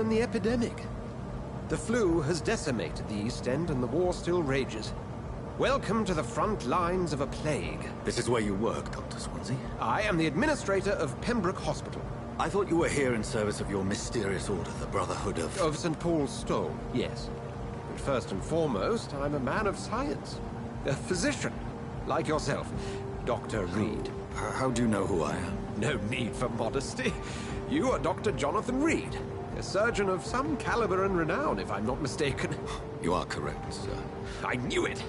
in the epidemic. The flu has decimated the East End and the war still rages. Welcome to the front lines of a plague. This is where you work, Dr. Swansea? I am the administrator of Pembroke Hospital. I thought you were here in service of your mysterious order, the Brotherhood of... Of St. Paul's Stole, yes. But first and foremost, I'm a man of science. A physician, like yourself, Dr. Reed. How do you know who I am? No need for modesty. You are Dr. Jonathan Reed, a surgeon of some caliber and renown, if I'm not mistaken. You are correct, sir. I knew it!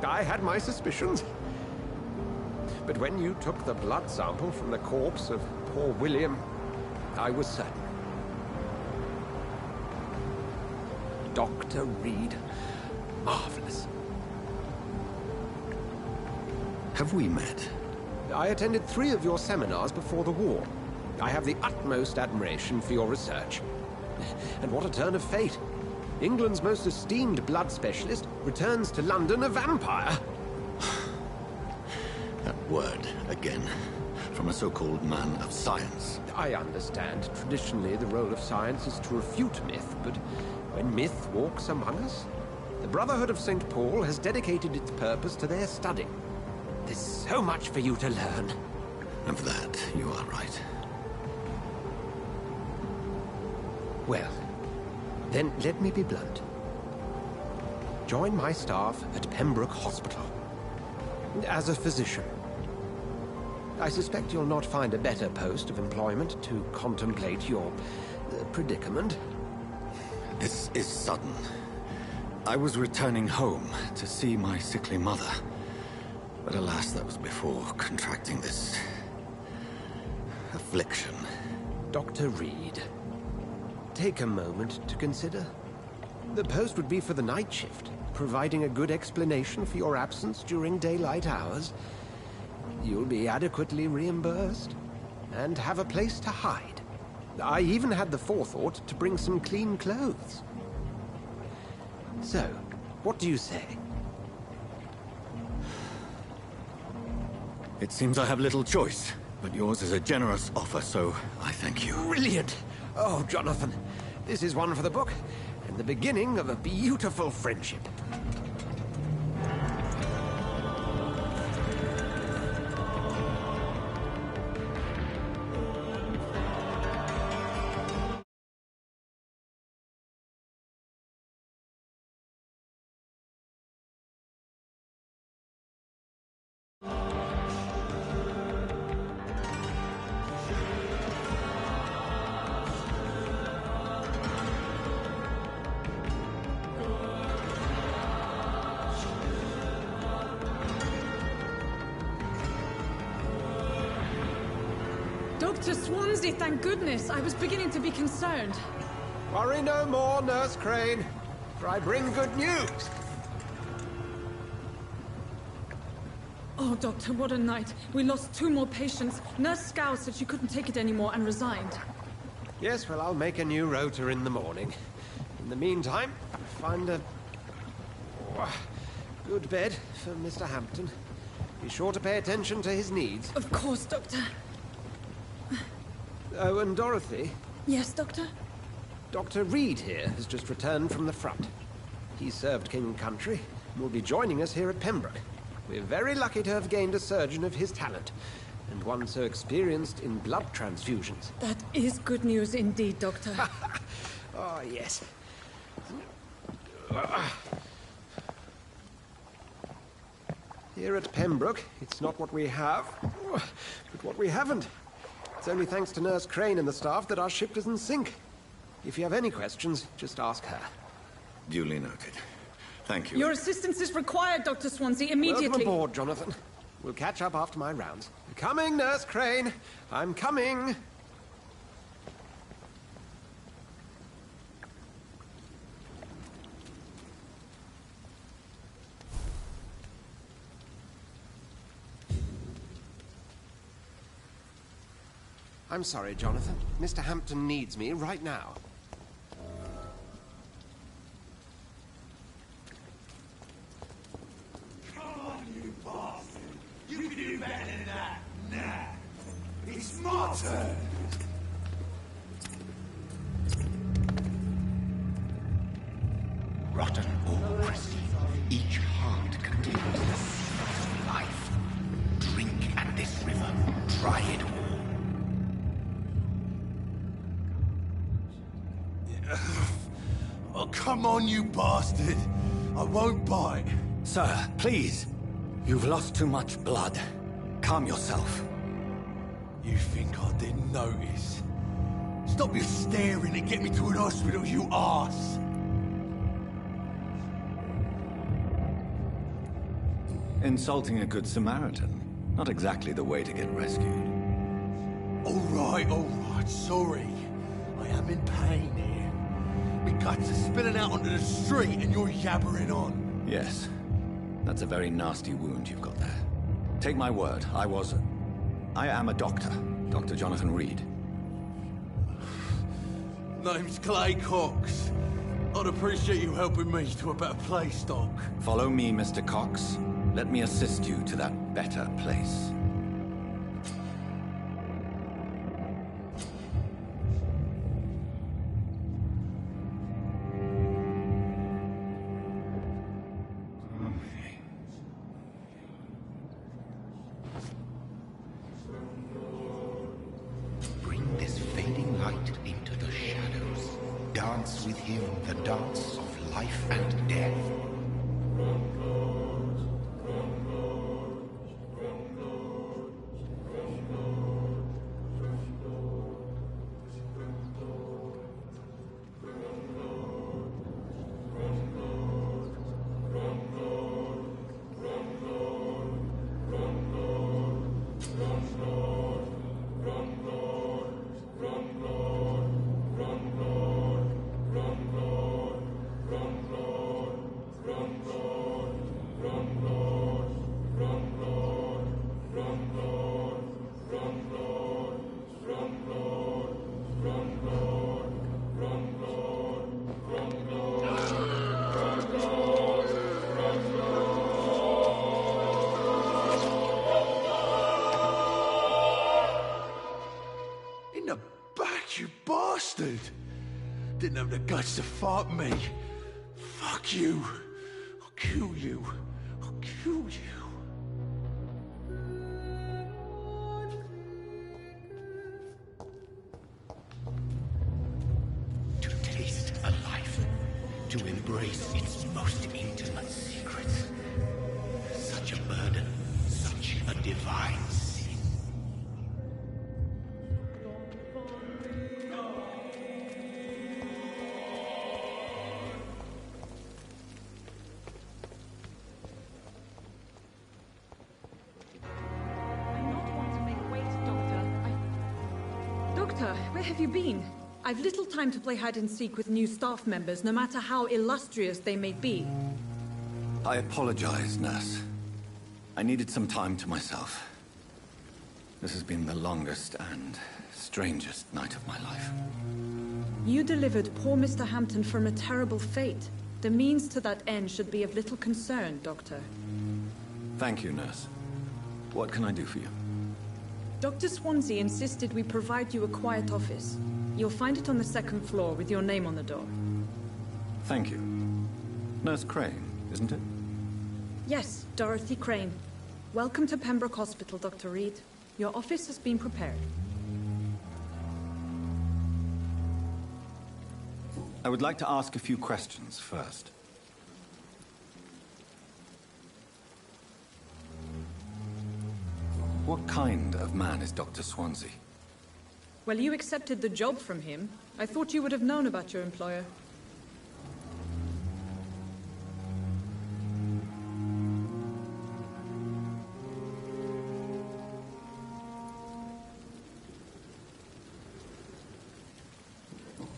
I had my suspicions. But when you took the blood sample from the corpse of poor William, I was certain. Dr. Reed. Marvelous. Have we met? I attended 3 of your seminars before the war. I have the utmost admiration for your research. And what a turn of fate. England's most esteemed blood specialist returns to London a vampire. That word, again, from a so-called man of science. I understand. Traditionally, the role of science is to refute myth, but when myth walks among us, the Brotherhood of St. Paul has dedicated its purpose to their study. There's so much for you to learn. And for that, you are right. Well, then let me be blunt. Join my staff at Pembroke Hospital. As a physician. I suspect you'll not find a better post of employment to contemplate your predicament. This is sudden. I was returning home to see my sickly mother. But alas, that was before contracting this... affliction. Dr. Reed, take a moment to consider. The post would be for the night shift, providing a good explanation for your absence during daylight hours. You'll be adequately reimbursed, and have a place to hide. I even had the forethought to bring some clean clothes. So, what do you say? It seems I have little choice, but yours is a generous offer, so I thank you. Brilliant! Oh, Jonathan, this is one for the book, and the beginning of a beautiful friendship. Dr. Swansea, thank goodness. I was beginning to be concerned. Worry no more, Nurse Crane, for I bring good news. Oh, Doctor, what a night. We lost 2 more patients. Nurse Scow said she couldn't take it anymore and resigned. Yes, well, I'll make a new rota in the morning. In the meantime, find a good bed for Mr. Hampton. Be sure to pay attention to his needs. Of course, Doctor. Oh, and Dorothy? Yes, Doctor? Dr. Reed here has just returned from the front. He served King and Country and will be joining us here at Pembroke. We're very lucky to have gained a surgeon of his talent, and one so experienced in blood transfusions. That is good news indeed, Doctor. Oh, yes. Here at Pembroke, it's not what we have, but what we haven't. It's only thanks to Nurse Crane and the staff that our ship doesn't sink. If you have any questions, just ask her. Duly noted. Thank you. Your assistance is required, Dr. Swansea, immediately. Welcome aboard, Jonathan. We'll catch up after my rounds. Coming, Nurse Crane. I'm coming. I'm sorry, Jonathan. Mr. Hampton needs me right now. Come on, you bastard! You can do better than that! Nah! It's my turn! rotten or pristine, each heart contains the secret of life. Drink at this river, try it all. Oh, come on, you bastard! I won't bite. Sir, please. You've lost too much blood. Calm yourself. You think I didn't notice? Stop your staring and get me to an hospital, you arse! Insulting a good Samaritan. Not exactly the way to get rescued. All right, sorry. I am in pain here. My guts are spilling out onto the street and you're yabbering on. Yes. That's a very nasty wound you've got there. Take my word, I am a doctor. Dr. Jonathan Reed. Name's Clay Cox. I'd appreciate you helping me to a better place, Doc. Follow me, Mr. Cox. Let me assist you to that better place. Bring this fading light into the shadows. Dance with him the dance of life and death. In the back, you bastard! Didn't have the guts to fuck me. Fuck you. I'll kill you. I'll kill you. To taste a life, to embrace its most intimate secrets. Such a burden, such a divine sin. I'm not one to make wait, Doctor. Doctor, where have you been? I've little time to play hide-and-seek with new staff members, no matter how illustrious they may be. I apologize, nurse. I needed some time to myself. This has been the longest and strangest night of my life. You delivered poor Mr. Hampton from a terrible fate. The means to that end should be of little concern, Doctor. Thank you, nurse. What can I do for you? Dr. Swansea insisted we provide you a quiet office. You'll find it on the second floor with your name on the door. Thank you. Nurse Crane, isn't it? Yes, Dorothy Crane. Welcome to Pembroke Hospital, Dr. Reed. Your office has been prepared. I would like to ask a few questions first. What kind of man is Dr. Swansea? Well, you accepted the job from him. I thought you would have known about your employer.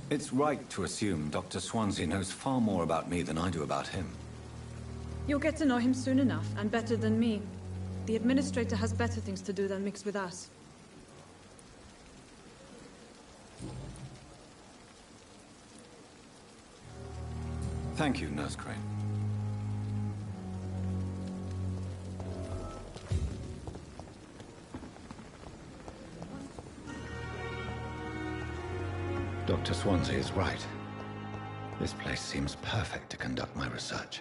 It's right to assume Dr. Swansea knows far more about me than I do about him. You'll get to know him soon enough, and better than me. The administrator has better things to do than mix with us. Thank you, Nurse Crane. Dr. Swansea is right. This place seems perfect to conduct my research.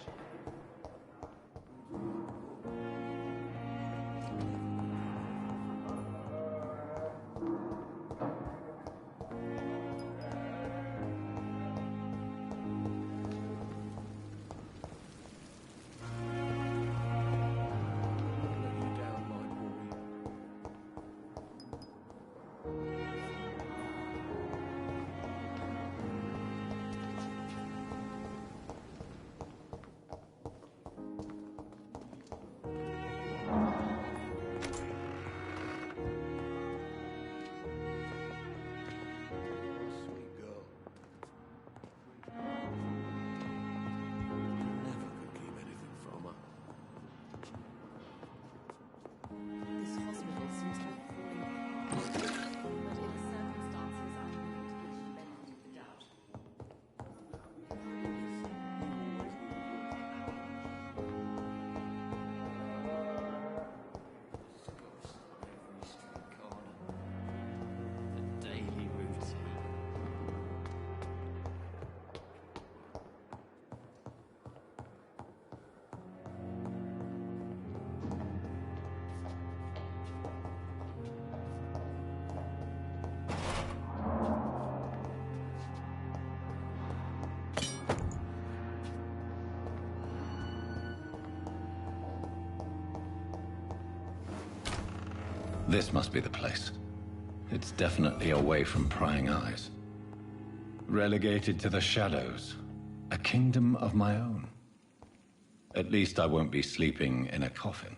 This must be the place. It's definitely away from prying eyes. Relegated to the shadows. A kingdom of my own. At least I won't be sleeping in a coffin.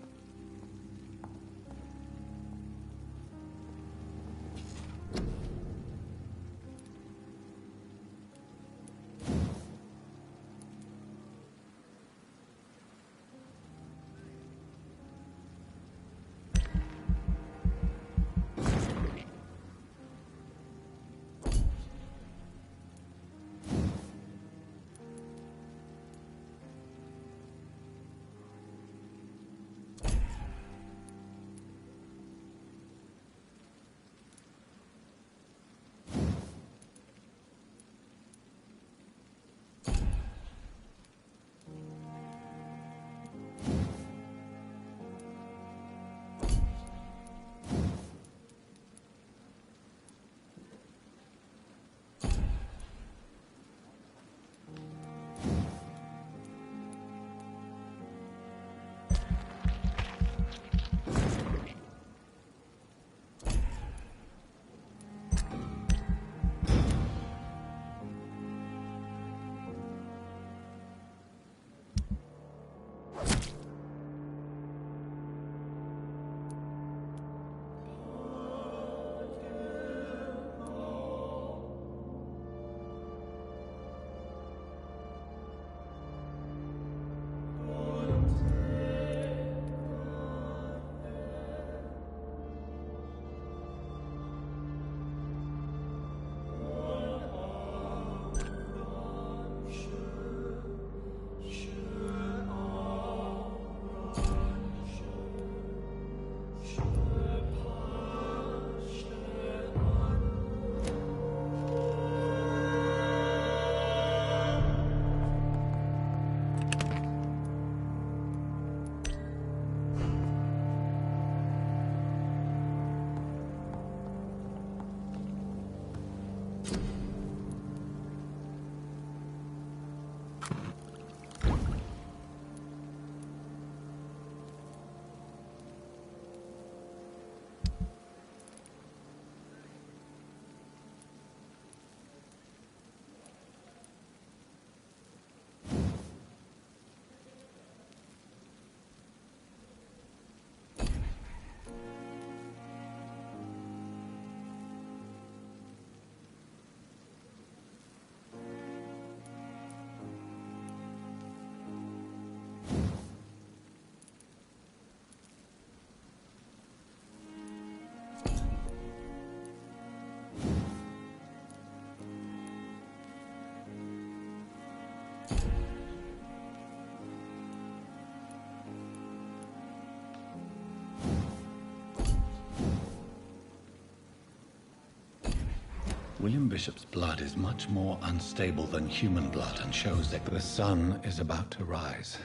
William Bishop's blood is much more unstable than human blood and shows that the sun is about to rise.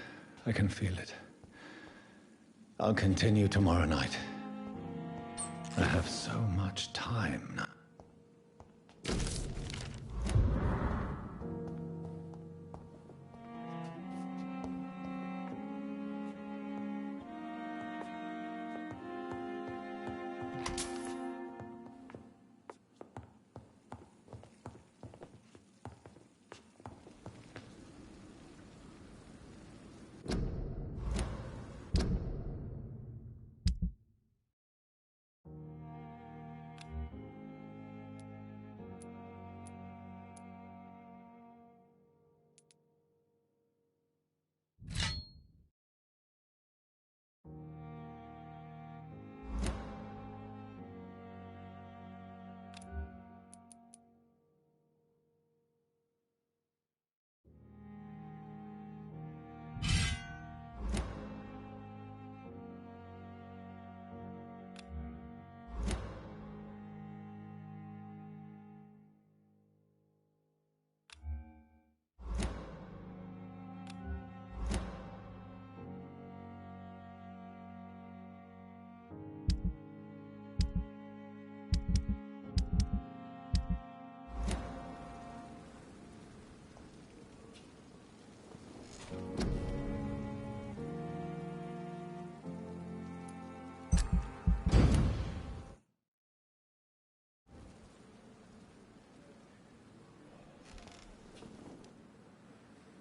I can feel it. I'll continue tomorrow night. I have so much time now.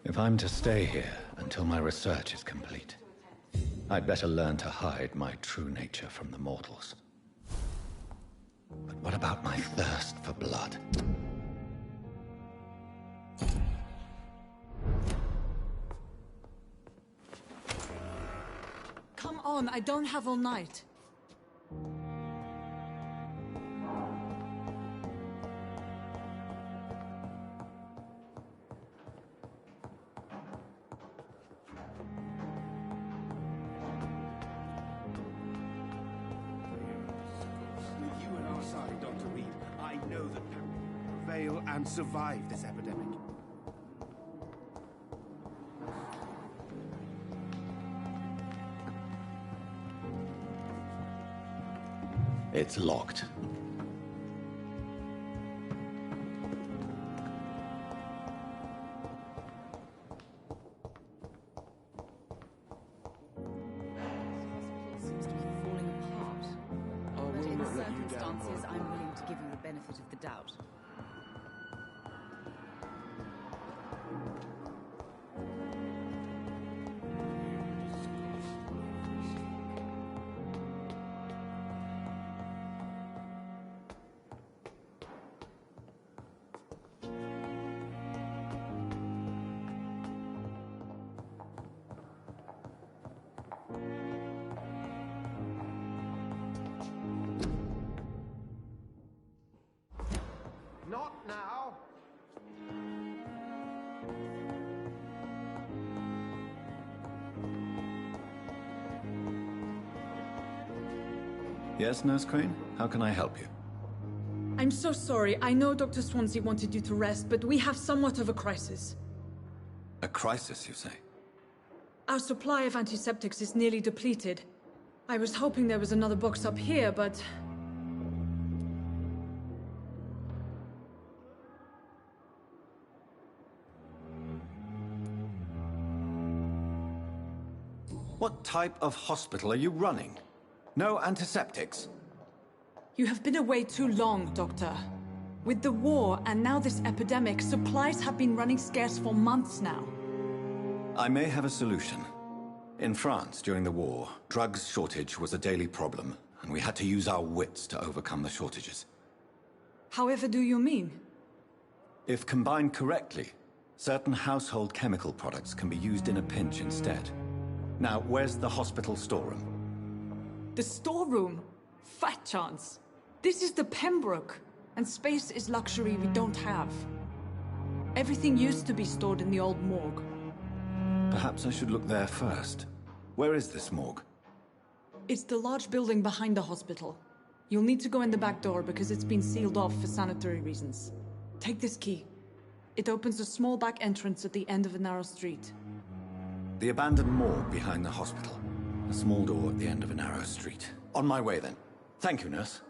If I'm to stay here until my research is complete, I'd better learn to hide my true nature from the mortals. But what about my thirst for blood? Come on, I don't have all night. And survive this epidemic. It's locked. Seems to be falling apart. But in circumstances, I'm willing to give you the benefit of the doubt. Not now. Yes, Nurse Crane? How can I help you? I'm so sorry. I know Dr. Swansea wanted you to rest, but we have somewhat of a crisis. A crisis, you say? Our supply of antiseptics is nearly depleted. I was hoping there was another box up here, but... What type of hospital are you running? No antiseptics? You have been away too long, Doctor. With the war and now this epidemic, supplies have been running scarce for months now. I may have a solution. In France, during the war, drugs shortage was a daily problem, and we had to use our wits to overcome the shortages. However do you mean? If combined correctly, certain household chemical products can be used in a pinch instead. Now, where's the hospital storeroom? The storeroom? Fat chance. This is the Pembroke, and space is luxury we don't have. Everything used to be stored in the old morgue. Perhaps I should look there first. Where is this morgue? It's the large building behind the hospital. You'll need to go in the back door because it's been sealed off for sanitary reasons. Take this key. It opens a small back entrance at the end of a narrow street. The abandoned morgue behind the hospital. A small door at the end of a narrow street. On my way, then. Thank you, nurse.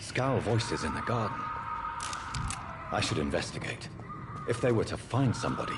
Scowl voices in the garden. I should investigate. If they were to find somebody.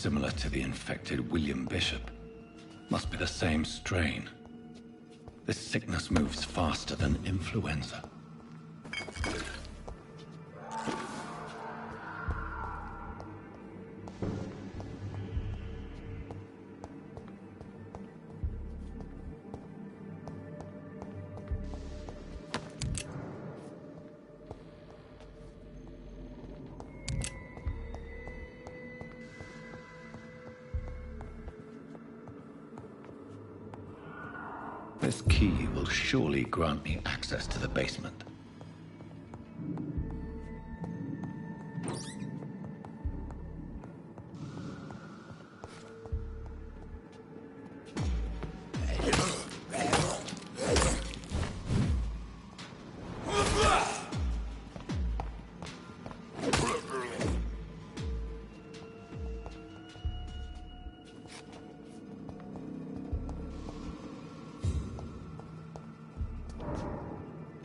similar to the infected William Bishop. Must be the same strain. This sickness moves faster than influenza. This key will surely grant me access to the basement.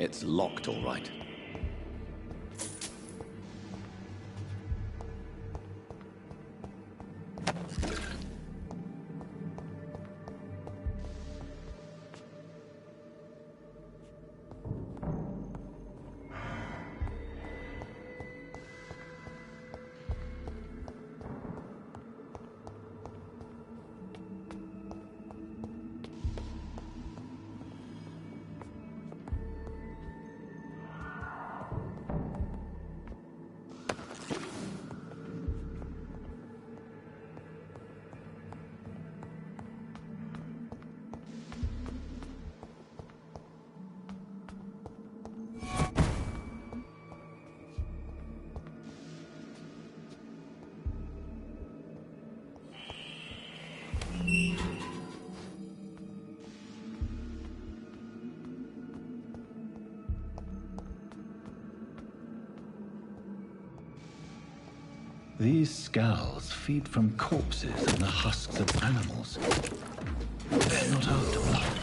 It's locked, all right. These scowls feed from corpses and the husks of animals. They're not after blood.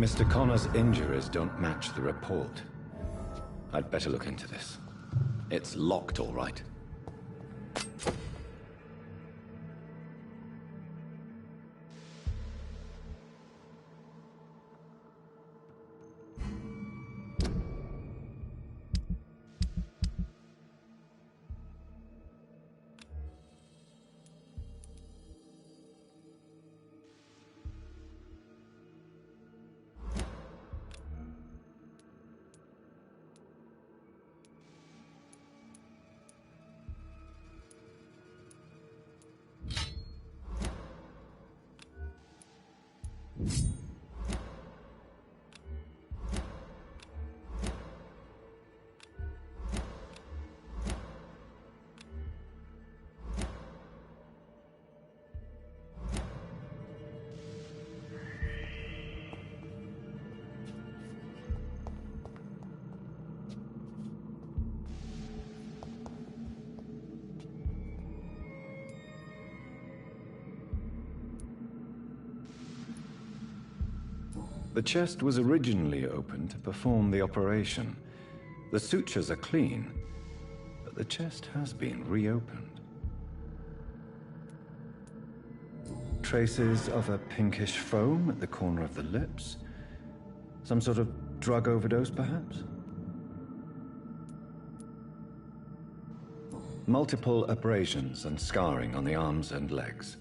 Mr. Connor's injuries don't match the report. I'd better look into this. It's locked, all right. The chest was originally opened to perform the operation. The sutures are clean, but the chest has been reopened. Traces of a pinkish foam at the corner of the lips. Some sort of drug overdose, perhaps? Multiple abrasions and scarring on the arms and legs.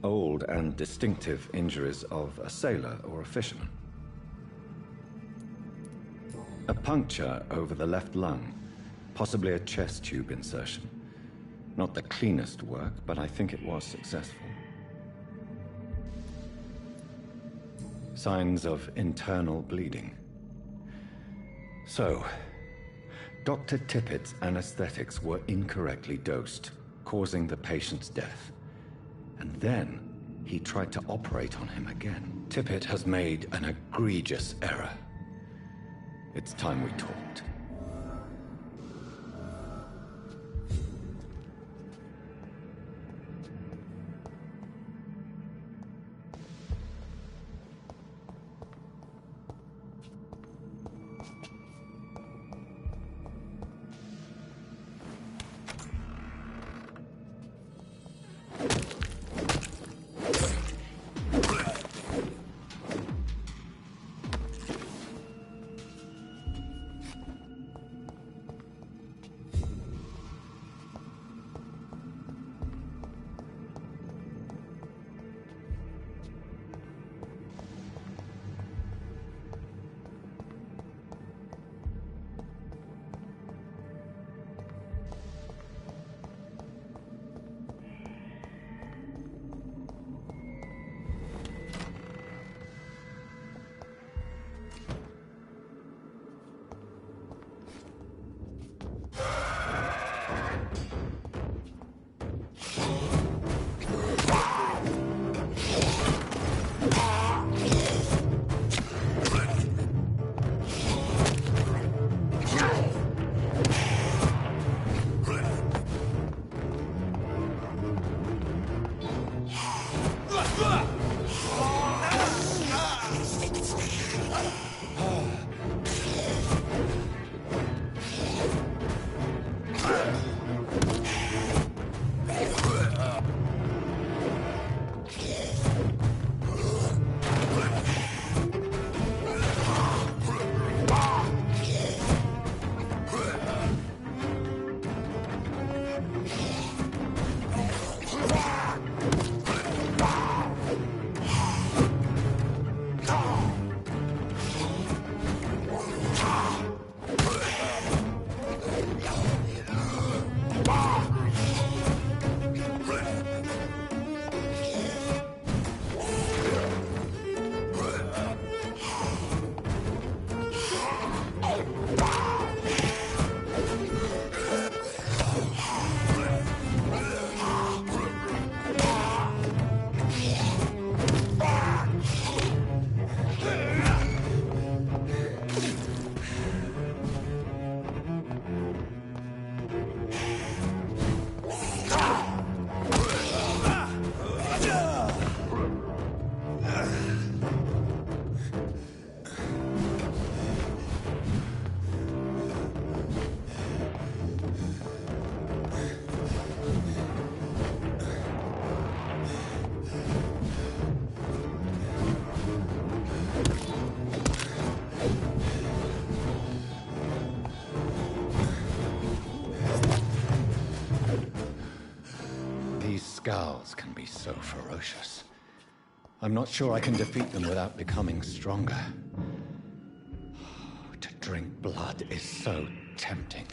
Old and distinctive injuries of a sailor or a fisherman. A puncture over the left lung, possibly a chest tube insertion. Not the cleanest work, but I think it was successful. Signs of internal bleeding. So, Dr. Tippett's anesthetics were incorrectly dosed, causing the patient's death. And then, he tried to operate on him again. Tippett has made an egregious error. It's time we talked. Scowls can be so ferocious. I'm not sure I can defeat them without becoming stronger. To drink blood is so tempting.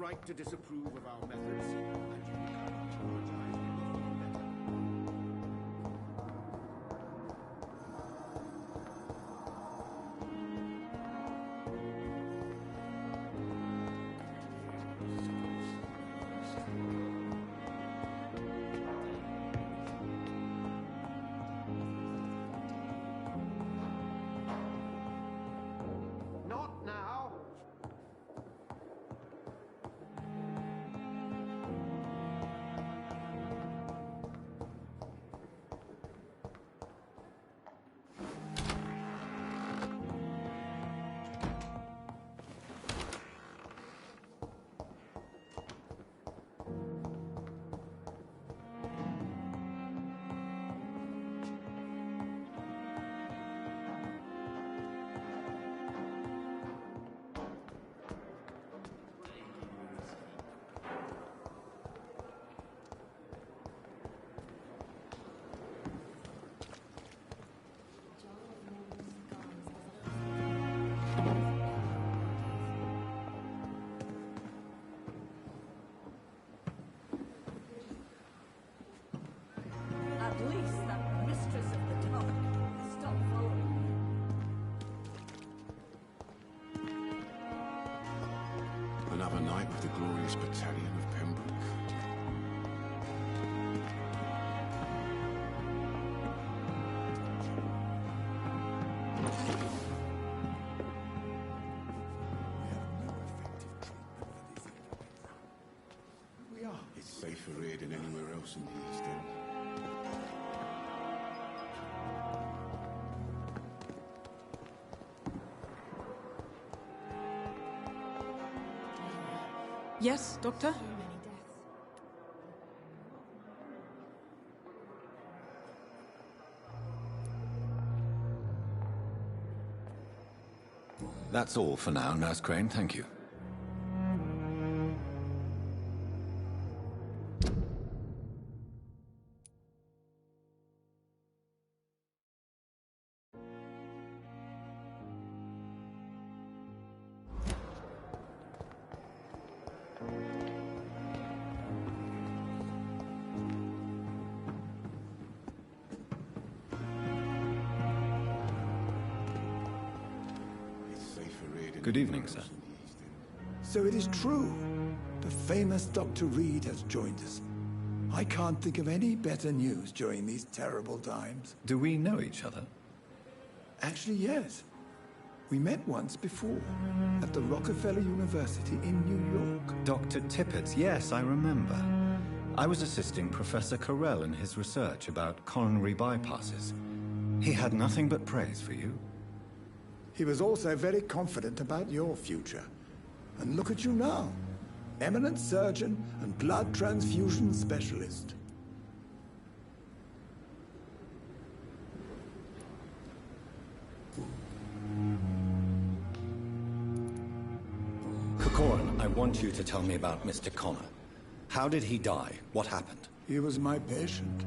right to disapprove of our methods, and you can apologize when you feel better. Not now. At least that mistress of the dark has stopped following me. Another night with the glorious battalion of Pembroke. We are. It's safer here than anywhere else in the East End. Yes, Doctor? That's all for now, Nurse Crane, thank you. Good evening, sir. So it is true. The famous Dr. Reed has joined us. I can't think of any better news during these terrible times. Do we know each other? Actually, yes. We met once before, at the Rockefeller University in New York. Dr. Tippett, yes, I remember. I was assisting Professor Carell in his research about coronary bypasses. He had nothing but praise for you. He was also very confident about your future. And look at you now. Eminent surgeon and blood transfusion specialist. Corcoran, I want you to tell me about Mr. Connor. How did he die? What happened? He was my patient.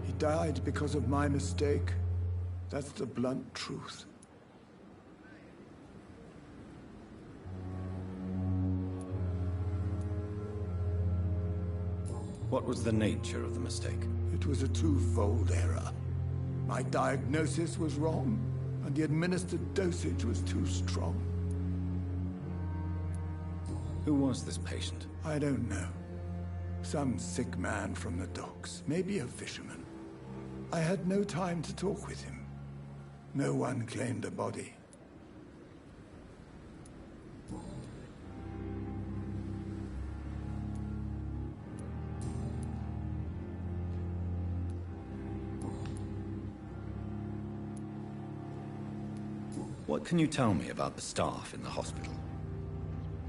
He died because of my mistake. That's the blunt truth. What was the nature of the mistake? It was a twofold error. My diagnosis was wrong, and the administered dosage was too strong. Who was this patient? I don't know. Some sick man from the docks, maybe a fisherman. I had no time to talk with him. No one claimed a body. What can you tell me about the staff in the hospital?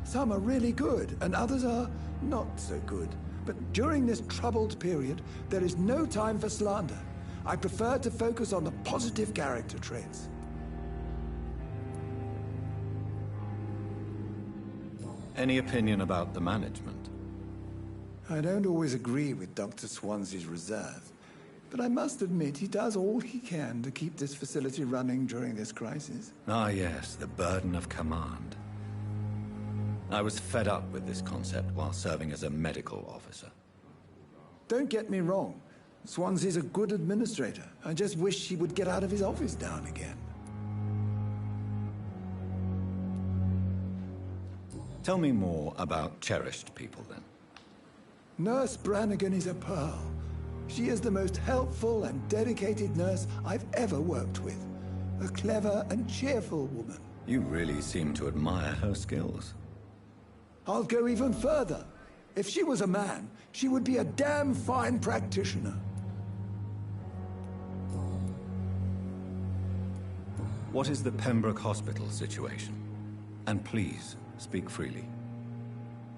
Some are really good, and others are not so good. But during this troubled period, there is no time for slander. I prefer to focus on the positive character traits. Any opinion about the management? I don't always agree with Dr. Swansea's reserve, but I must admit he does all he can to keep this facility running during this crisis. Ah, yes, the burden of command. I was fed up with this concept while serving as a medical officer. Don't get me wrong. Swansea's a good administrator. I just wish he would get out of his office now and again. Tell me more about cherished people, then. Nurse Brannigan is a pearl. She is the most helpful and dedicated nurse I've ever worked with. A clever and cheerful woman. You really seem to admire her skills. I'll go even further. If she was a man, she would be a damn fine practitioner. What is the Pembroke Hospital situation? And please, speak freely.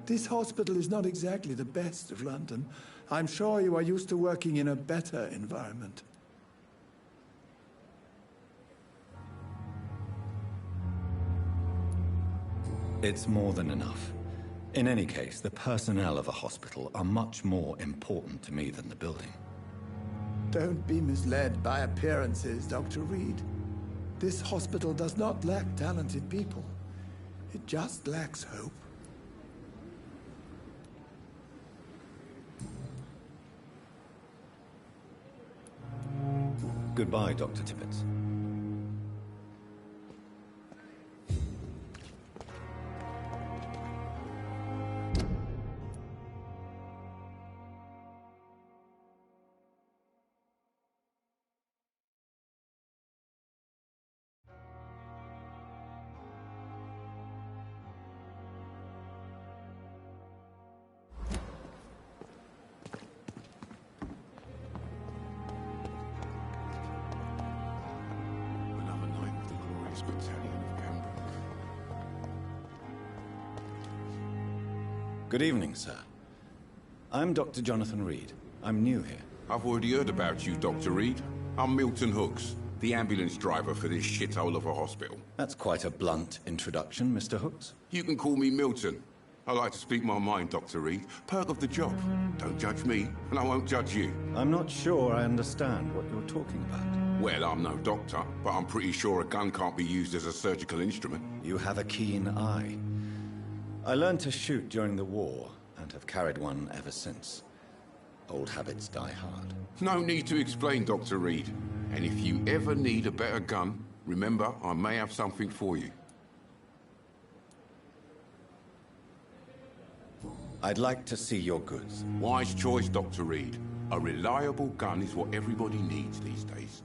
This hospital is not exactly the best of London. I'm sure you are used to working in a better environment. It's more than enough. In any case, the personnel of a hospital are much more important to me than the building. Don't be misled by appearances, Dr. Reed. This hospital does not lack talented people. It just lacks hope. Goodbye, Dr. Tippett. Another night with the glorious battalion of Pembroke. Good evening, sir. I'm Dr. Jonathan Reed. I'm new here. I've already heard about you, Dr. Reed. I'm Milton Hooks, the ambulance driver for this shithole of a hospital. That's quite a blunt introduction, Mr. Hooks. You can call me Milton. I like to speak my mind, Dr. Reed. Perk of the job. Don't judge me, and I won't judge you. I'm not sure I understand what you're talking about. Well, I'm no doctor, but I'm pretty sure a gun can't be used as a surgical instrument. You have a keen eye. I learned to shoot during the war, and have carried one ever since. Old habits die hard. No need to explain, Dr. Reed. And if you ever need a better gun, remember, I may have something for you. I'd like to see your goods. Wise choice, Dr. Reed. A reliable gun is what everybody needs these days.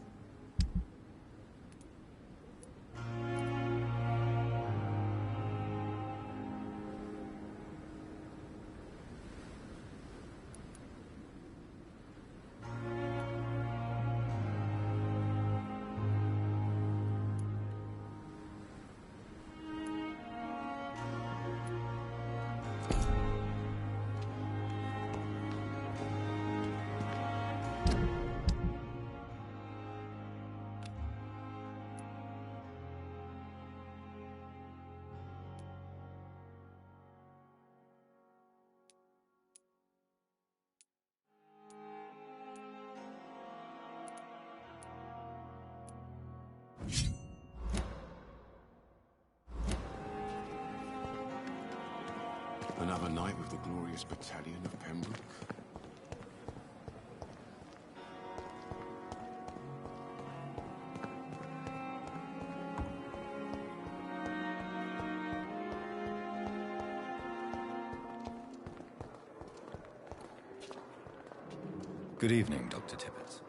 Another night with the glorious battalion of Pembroke. Good evening, Dr. Tippett.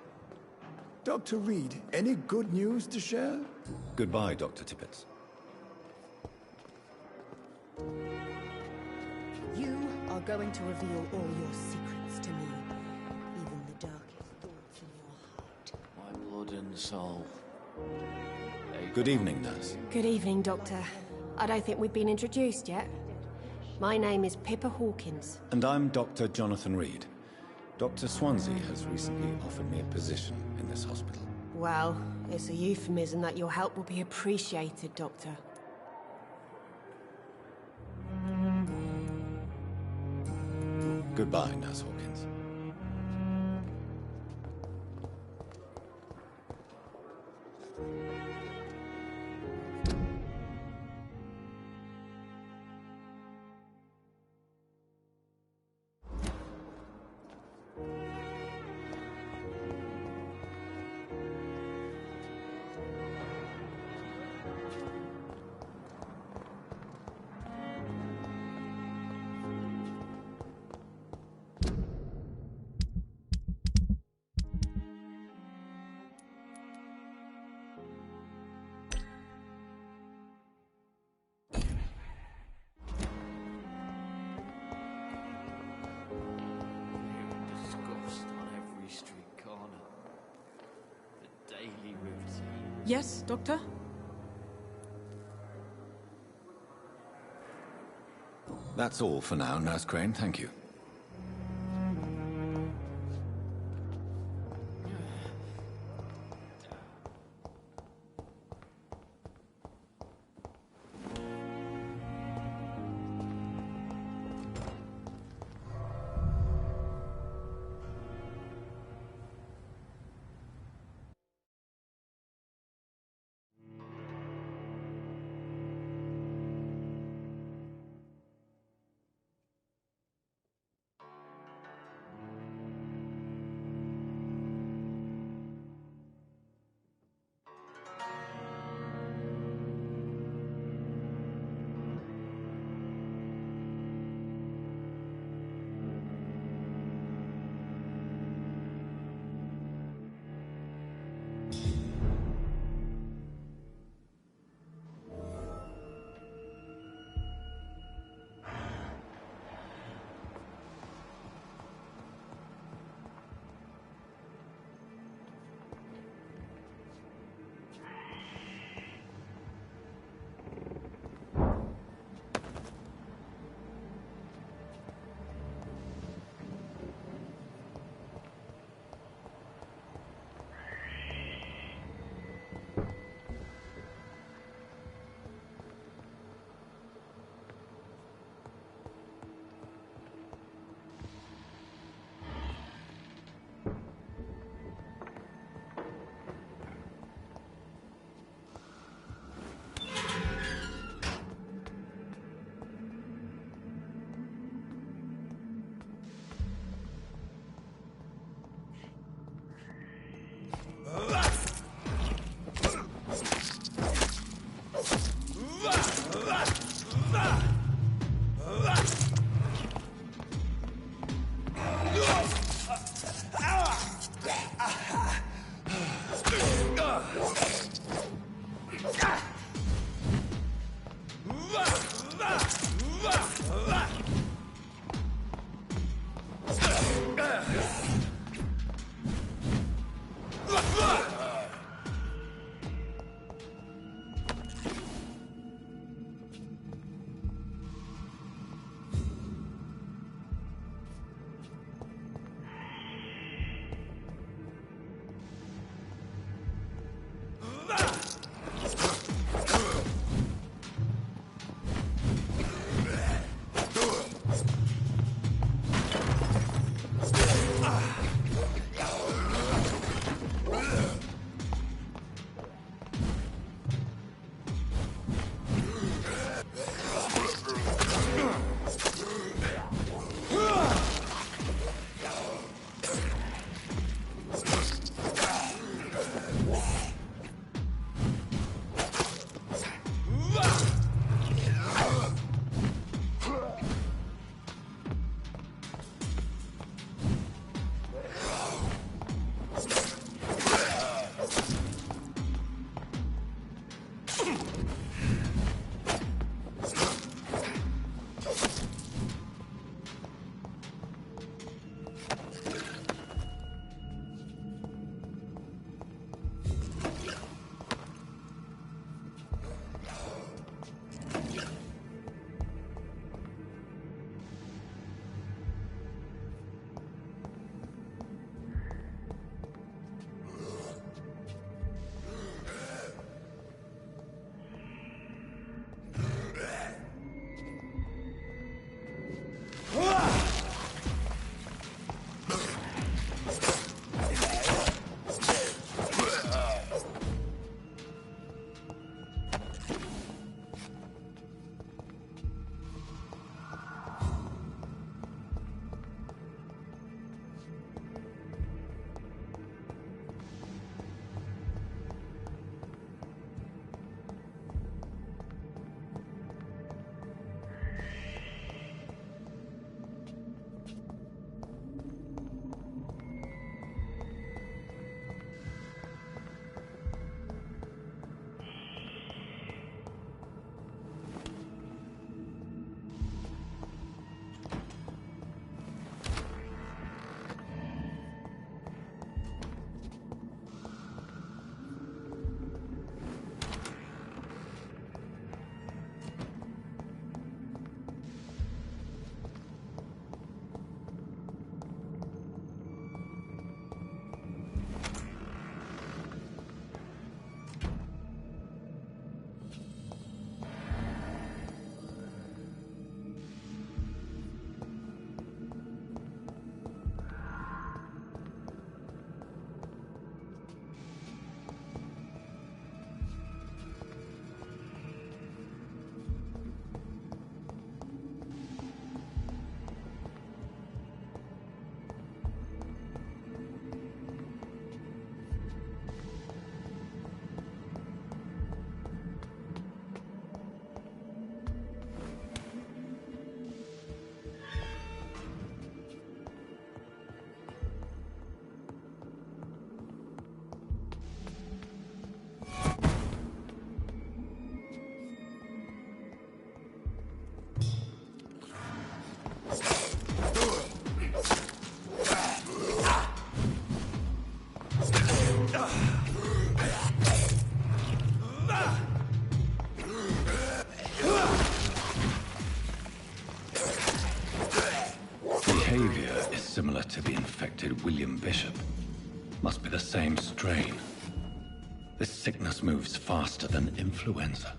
Dr. Reed, any good news to share? Goodbye, Dr. Tippett. You are going to reveal all your secrets to me, even the darkest thoughts in your heart. My blood and soul. Good evening, nurse. Good evening, Doctor. I don't think we've been introduced yet. My name is Pippa Hawkins. And I'm Dr. Jonathan Reed. Dr. Swansea has recently offered me a position in this hospital. Well, it's a euphemism that your help will be appreciated, Doctor. Goodbye, Nurse Hawkins. Yes, Doctor? That's all for now, Nurse Crane. Thank you. infected William Bishop. Must be the same strain. This sickness moves faster than influenza.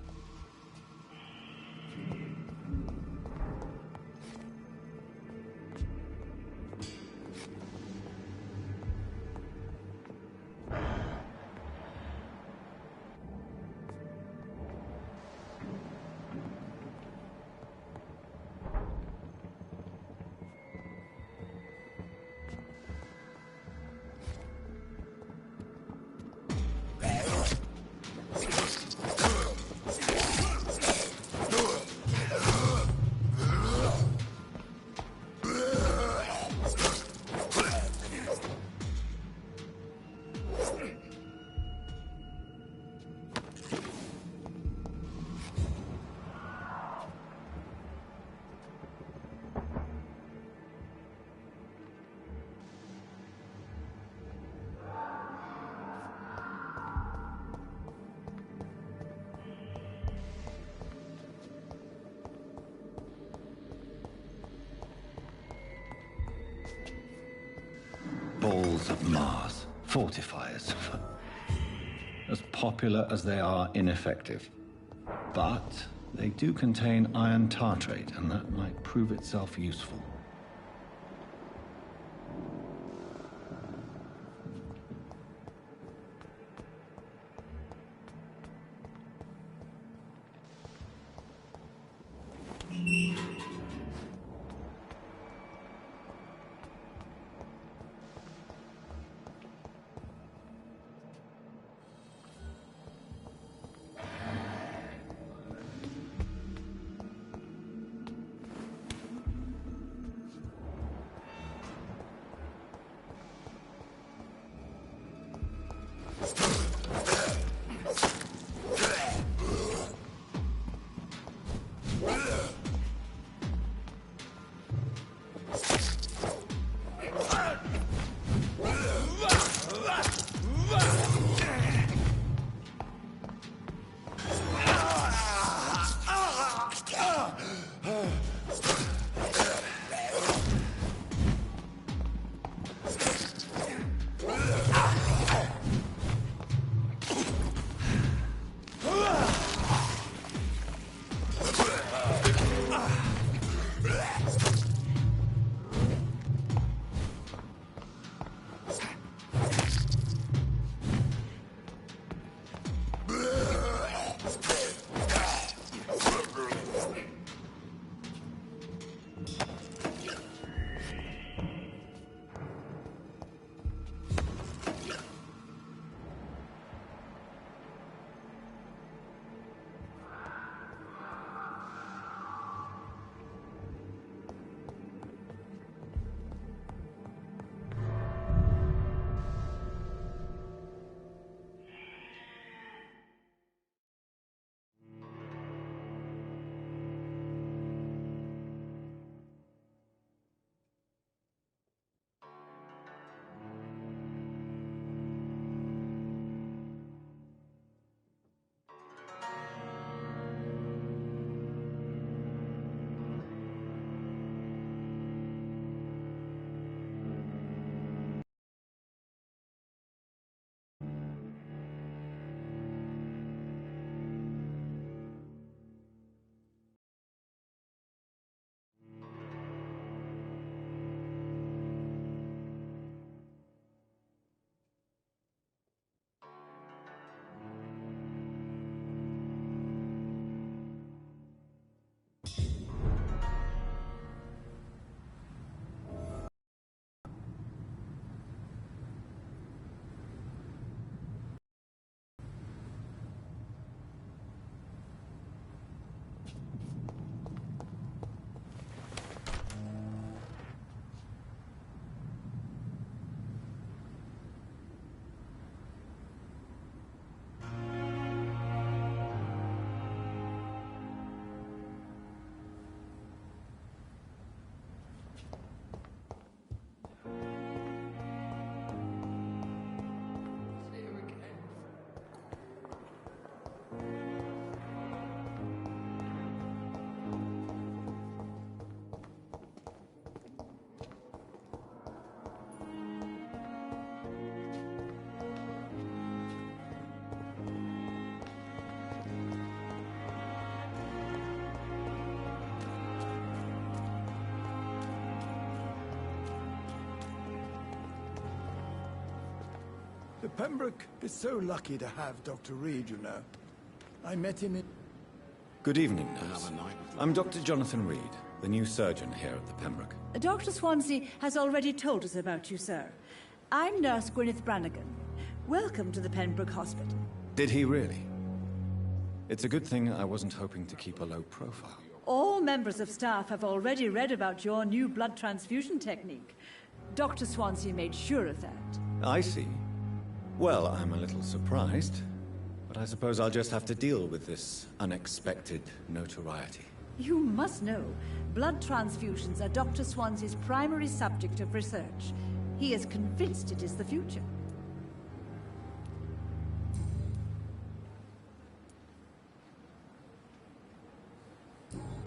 Balls of Mars, fortifiers. As popular as they are ineffective. But they do contain iron tartrate, and that might prove itself useful. Pembroke is so lucky to have Dr. Reed, you know. I met him in... Good evening, nurse. I'm Dr. Jonathan Reed, the new surgeon here at the Pembroke. Dr. Swansea has already told us about you, sir. I'm Nurse Gwyneth Brannigan. Welcome to the Pembroke Hospital. Did he really? It's a good thing I wasn't hoping to keep a low profile. All members of staff have already read about your new blood transfusion technique. Dr. Swansea made sure of that. I see. Well, I'm a little surprised, but I suppose I'll just have to deal with this unexpected notoriety. You must know, blood transfusions are Dr. Swansea's primary subject of research. He is convinced it is the future.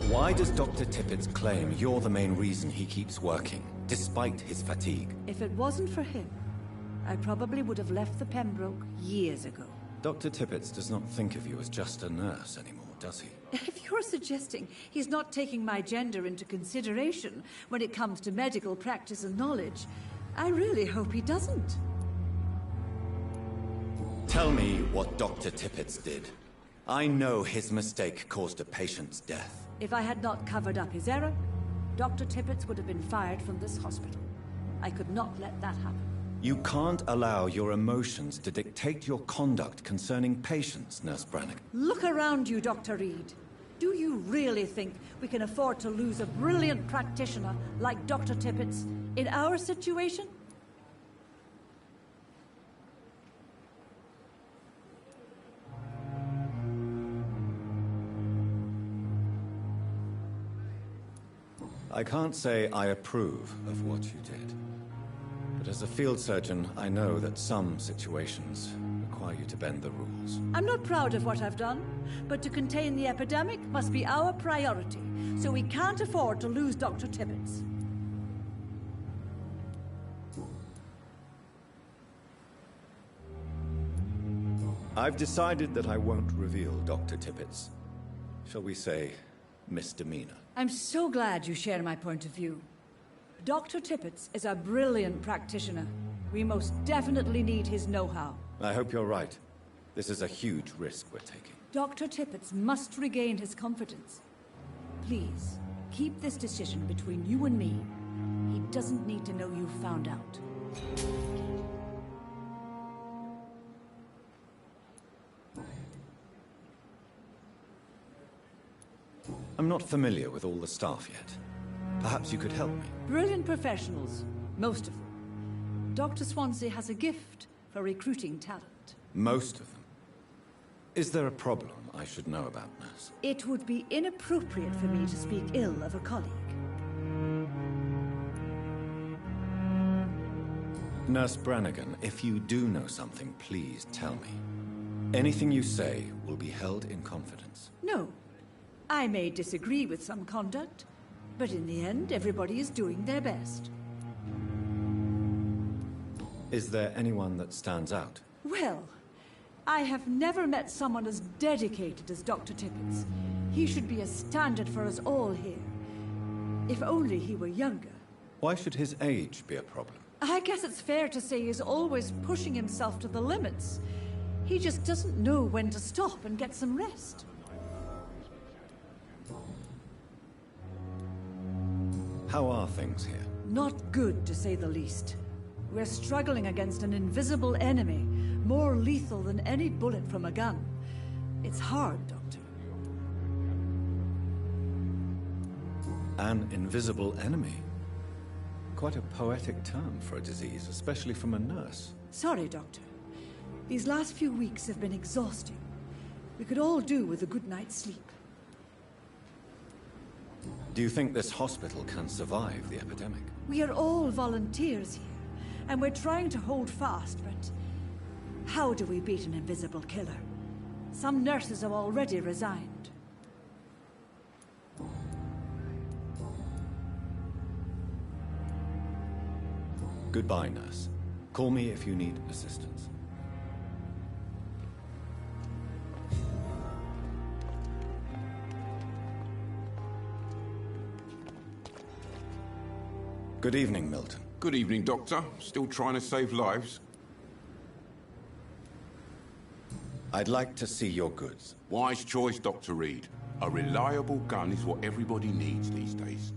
Why does Dr. Tippett's claim you're the main reason he keeps working, despite his fatigue? If it wasn't for him, I probably would have left the Pembroke years ago. Dr. Tippett does not think of you as just a nurse anymore, does he? If you're suggesting he's not taking my gender into consideration when it comes to medical practice and knowledge, I really hope he doesn't. Tell me what Dr. Tippett did. I know his mistake caused a patient's death. If I had not covered up his error, Dr. Tippett would have been fired from this hospital. I could not let that happen. You can't allow your emotions to dictate your conduct concerning patients, Nurse Brannigan. Look around you, Dr. Reed. Do you really think we can afford to lose a brilliant practitioner like Dr. Tippett in our situation? I can't say I approve of what you did. But as a field surgeon, I know that some situations require you to bend the rules. I'm not proud of what I've done, but to contain the epidemic must be our priority, so we can't afford to lose Dr. Tippett. I've decided that I won't reveal Dr. Tippett's, shall we say, misdemeanor. I'm so glad you share my point of view. Dr. Tippett is a brilliant practitioner. We most definitely need his know-how. I hope you're right. This is a huge risk we're taking. Dr. Tippett must regain his confidence. Please, keep this decision between you and me. He doesn't need to know you found out. I'm not familiar with all the staff yet. Perhaps you could help me. Brilliant professionals, most of them. Dr. Swansea has a gift for recruiting talent. Most of them? Is there a problem I should know about, Nurse? It would be inappropriate for me to speak ill of a colleague. Nurse Brannigan, if you do know something, please tell me. Anything you say will be held in confidence. No. I may disagree with some conduct, but in the end, everybody is doing their best. Is there anyone that stands out? Well, I have never met someone as dedicated as Dr. Tippett. He should be a standard for us all here. If only he were younger. Why should his age be a problem? I guess it's fair to say he's always pushing himself to the limits. He just doesn't know when to stop and get some rest. How are things here? Not good, to say the least. We're struggling against an invisible enemy, more lethal than any bullet from a gun. It's hard, Doctor. An invisible enemy? Quite a poetic term for a disease, especially from a nurse. Sorry, Doctor. These last few weeks have been exhausting. We could all do with a good night's sleep. Do you think this hospital can survive the epidemic? We are all volunteers here, and we're trying to hold fast, but how do we beat an invisible killer? Some nurses have already resigned. Goodbye, nurse. Call me if you need assistance. Good evening, Milton. Good evening, Doctor. Still trying to save lives? I'd like to see your goods. Wise choice, Dr. Reed. A reliable gun is what everybody needs these days.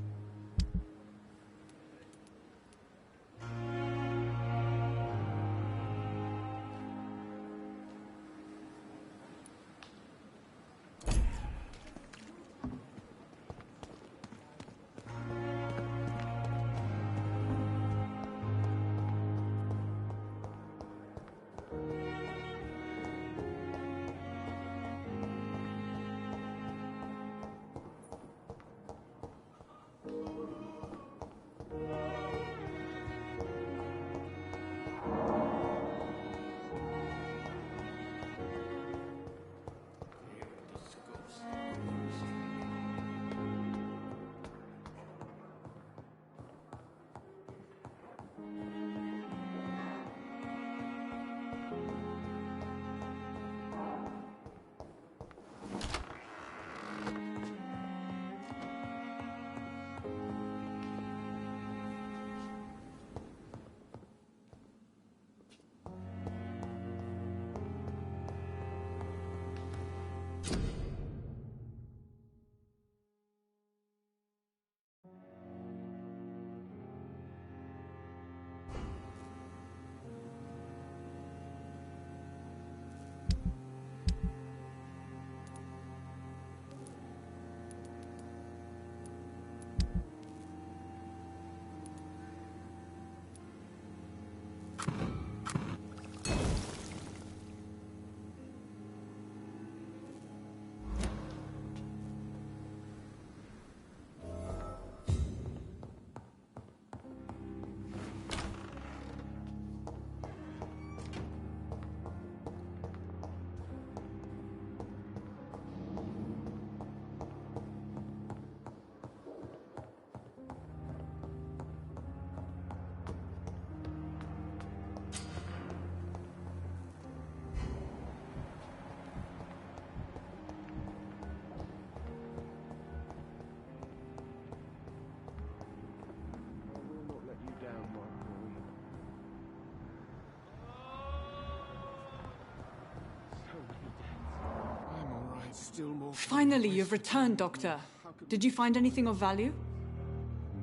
Finally, you've returned, Doctor. Did you find anything of value?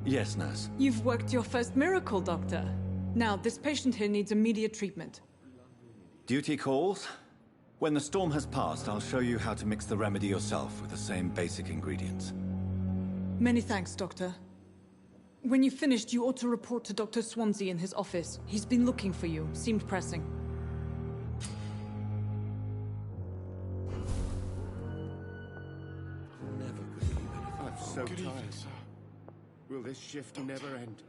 Yes, nurse. You've worked your first miracle, Doctor. Now, this patient here needs immediate treatment. Duty calls. When the storm has passed, I'll show you how to mix the remedy yourself with the same basic ingredients. Many thanks, Doctor. When you've finished, you ought to report to Dr. Swansea in his office. He's been looking for you. Seemed pressing. So tired. Will this shift never end?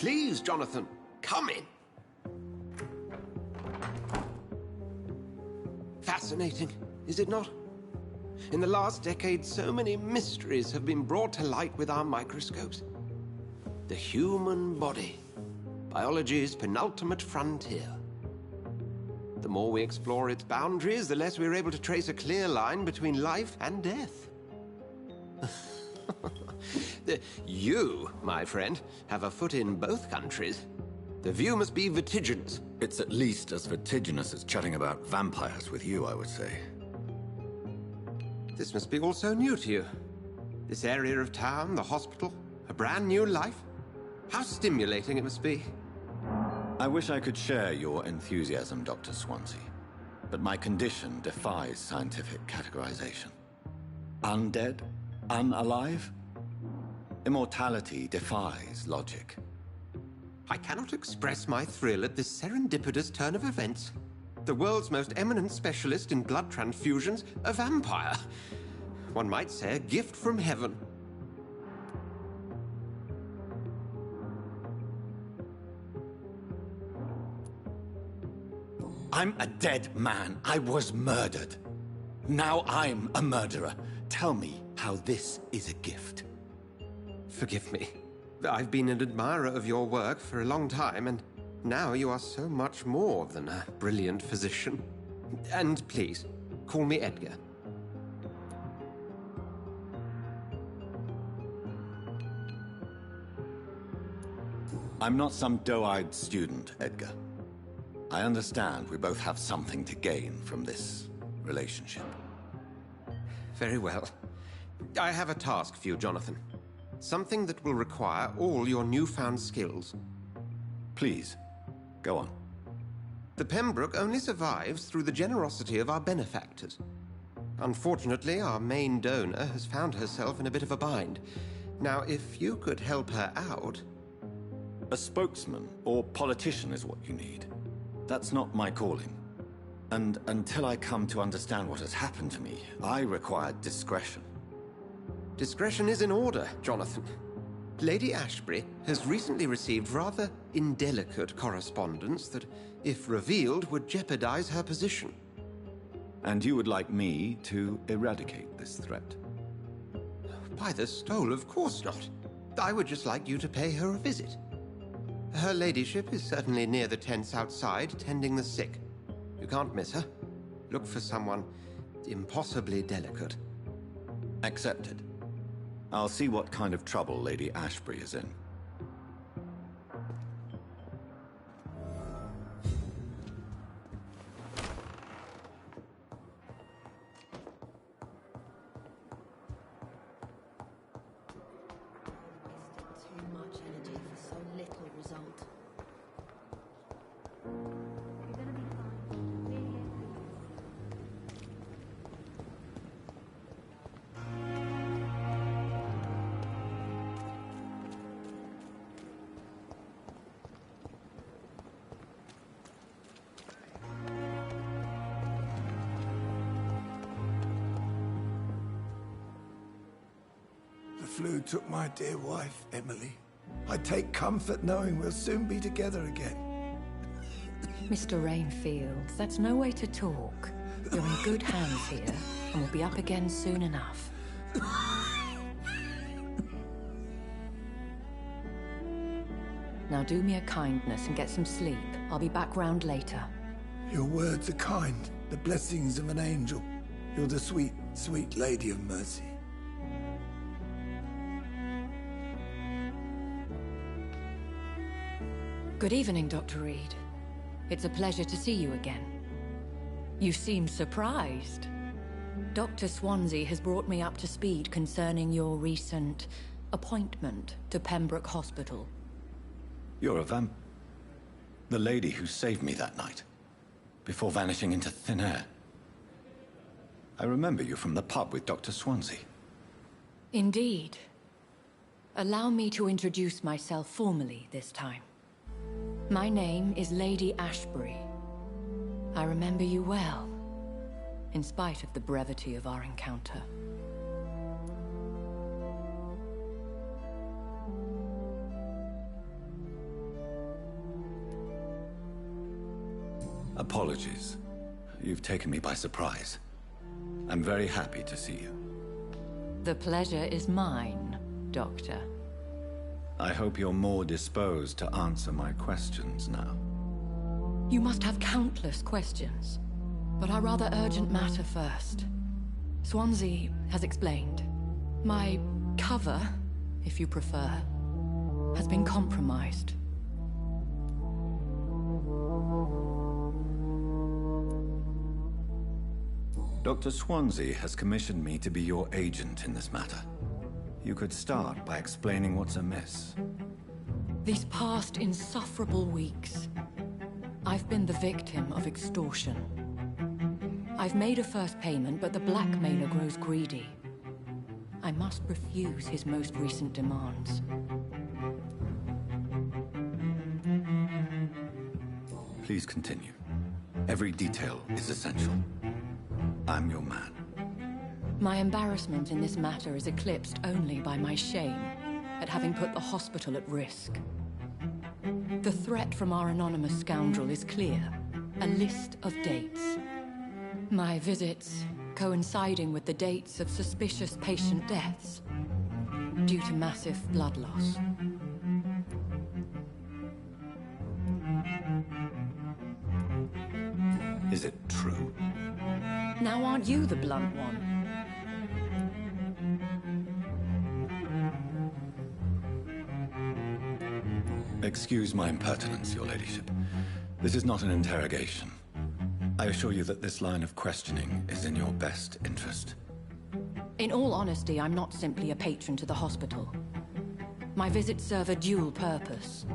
Please, Jonathan, come in. Fascinating, is it not? In the last decade, so many mysteries have been brought to light with our microscopes. The human body, biology's penultimate frontier. The more we explore its boundaries, the less we're able to trace a clear line between life and death. You, my friend, have a foot in both countries. The view must be vertiginous. It's at least as vertiginous as chatting about vampires with you, I would say. This must be all so new to you. This area of town, the hospital, a brand new life. How stimulating it must be. I wish I could share your enthusiasm, Dr. Swansea, but my condition defies scientific categorization. Undead? Unalive? Immortality defies logic. I cannot express my thrill at this serendipitous turn of events. The world's most eminent specialist in blood transfusions, a vampire. One might say a gift from heaven. I'm a dead man. I was murdered. Now I'm a murderer. Tell me how this is a gift. Forgive me. I've been an admirer of your work for a long time, and now you are so much more than a brilliant physician. And please, call me Edgar. I'm not some doe-eyed student, Edgar. I understand we both have something to gain from this relationship. Very well. I have a task for you, Jonathan. Something that will require all your newfound skills. Please, go on. The Pembroke only survives through the generosity of our benefactors. Unfortunately, our main donor has found herself in a bit of a bind. Now, if you could help her out... A spokesman or politician is what you need. That's not my calling. And until I come to understand what has happened to me, I require discretion. Discretion is in order, Jonathan. Lady Ashbury has recently received rather indelicate correspondence that, if revealed, would jeopardize her position. And you would like me to eradicate this threat? By the stole, of course not. I would just like you to pay her a visit. Her ladyship is certainly near the tents outside, tending the sick. You can't miss her. Look for someone impossibly delicate. Accepted. I'll see what kind of trouble Lady Ashbury is in. Too much energy for so little result. The flu took my dear wife, Emily. I take comfort knowing we'll soon be together again. Mr. Rainfield, that's no way to talk. You're in good hands here, and we'll be up again soon enough. Now do me a kindness and get some sleep. I'll be back round later. Your words are kind, the blessings of an angel. You're the sweet, sweet Lady of Mercy. Good evening, Dr. Reed. It's a pleasure to see you again. You seem surprised. Dr. Swansea has brought me up to speed concerning your recent appointment to Pembroke Hospital. You're a the lady who saved me that night, before vanishing into thin air. I remember you from the pub with Dr. Swansea. Indeed. Allow me to introduce myself formally this time. My name is Lady Ashbury. I remember you well, in spite of the brevity of our encounter. Apologies. You've taken me by surprise. I'm very happy to see you. The pleasure is mine, Doctor. I hope you're more disposed to answer my questions now. You must have countless questions, but our rather urgent matter first. Swansea has explained. My cover, if you prefer, has been compromised. Dr. Swansea has commissioned me to be your agent in this matter. You could start by explaining what's amiss. These past insufferable weeks, I've been the victim of extortion. I've made a first payment, but the blackmailer grows greedy. I must refuse his most recent demands. Please continue. Every detail is essential. I'm your man. My embarrassment in this matter is eclipsed only by my shame at having put the hospital at risk. The threat from our anonymous scoundrel is clear. A list of dates. My visits coinciding with the dates of suspicious patient deaths due to massive blood loss. Is it true? Now aren't you the blunt one? Excuse my impertinence, Your Ladyship. This is not an interrogation. I assure you that this line of questioning is in your best interest. In all honesty, I'm not simply a patron to the hospital. My visits serve a dual purpose.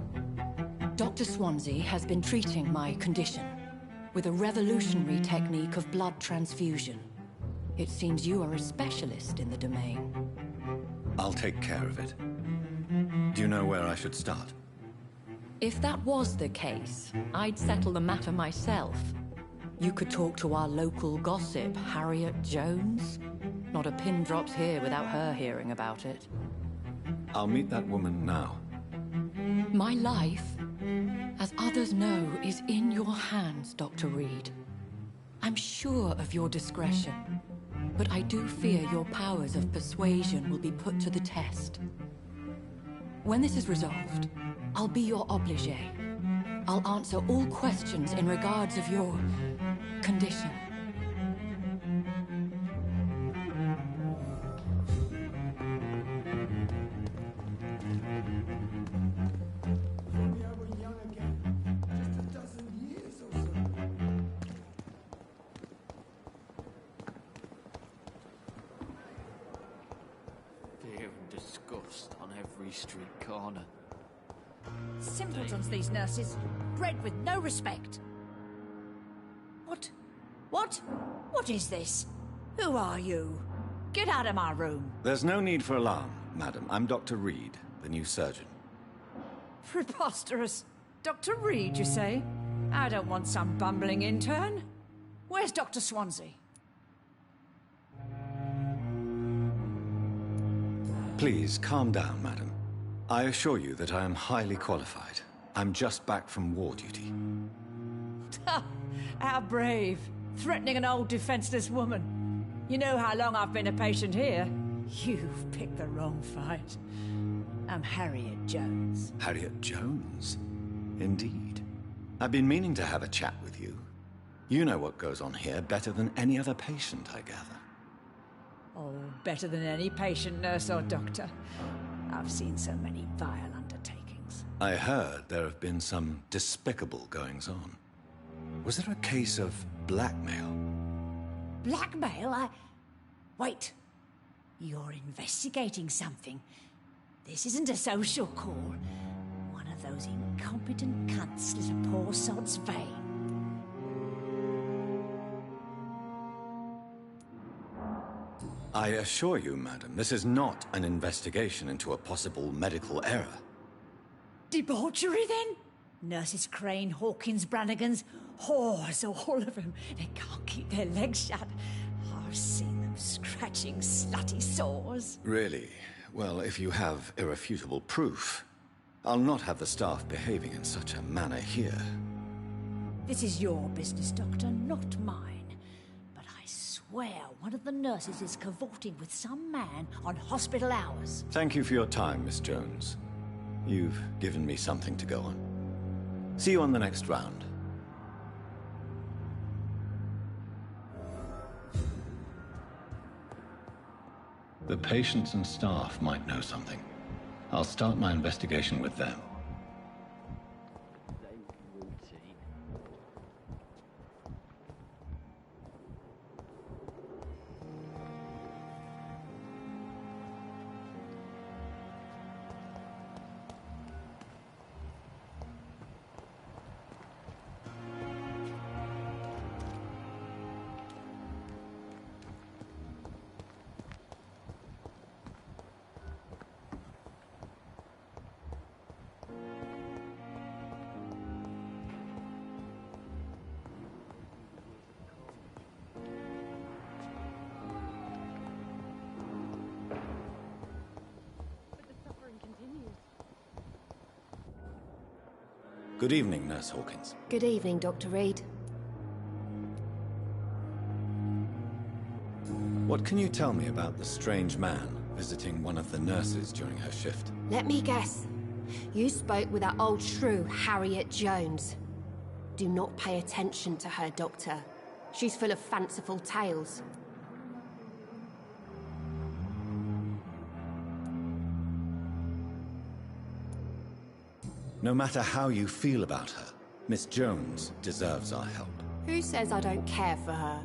Dr. Swansea has been treating my condition with a revolutionary technique of blood transfusion. It seems you are a specialist in the domain. I'll take care of it. Do you know where I should start? If that was the case, I'd settle the matter myself. You could talk to our local gossip, Harriet Jones. Not a pin drops here without her hearing about it. I'll meet that woman now. My life, as others know, is in your hands, Dr. Reed. I'm sure of your discretion, but I do fear your powers of persuasion will be put to the test. When this is resolved, I'll be your obligé. I'll answer all questions in regards of your condition. Fear and disgust on every street corner. Simpletons, these nurses. Bred with no respect. What? What? What is this? Who are you? Get out of my room. There's no need for alarm, madam. I'm Dr. Reed, the new surgeon. Preposterous. Dr. Reed, you say? I don't want some bumbling intern. Where's Dr. Swansea? Please, calm down, madam. I assure you that I am highly qualified. I'm just back from war duty. How brave. Threatening an old defenseless woman. You know how long I've been a patient here. You've picked the wrong fight. I'm Harriet Jones. Harriet Jones? Indeed. I've been meaning to have a chat with you. You know what goes on here better than any other patient, I gather. Oh, better than any patient, nurse or doctor. I've seen so many vile undertakings. I heard there have been some despicable goings-on. Was there a case of blackmail? Blackmail? Wait. You're investigating something. This isn't a social call. One of those incompetent cunts slit a poor sod's vein. I assure you, madam, this is not an investigation into a possible medical error. Debauchery, then? Nurses Crane, Hawkins, Brannigans, whores, all of them. They can't keep their legs shut. I've seen them scratching slutty sores. Really? Well, if you have irrefutable proof, I'll not have the staff behaving in such a manner here. This is your business, Doctor, not mine. But I swear one of the nurses is cavorting with some man on hospital hours. Thank you for your time, Miss Jones. You've given me something to go on. See you on the next round. The patients and staff might know something. I'll start my investigation with them. Good evening, Nurse Hawkins. Good evening, Dr. Reed. What can you tell me about the strange man visiting one of the nurses during her shift? Let me guess. You spoke with that old shrew, Harriet Jones. Do not pay attention to her, Doctor. She's full of fanciful tales. No matter how you feel about her, Miss Jones deserves our help. Who says I don't care for her?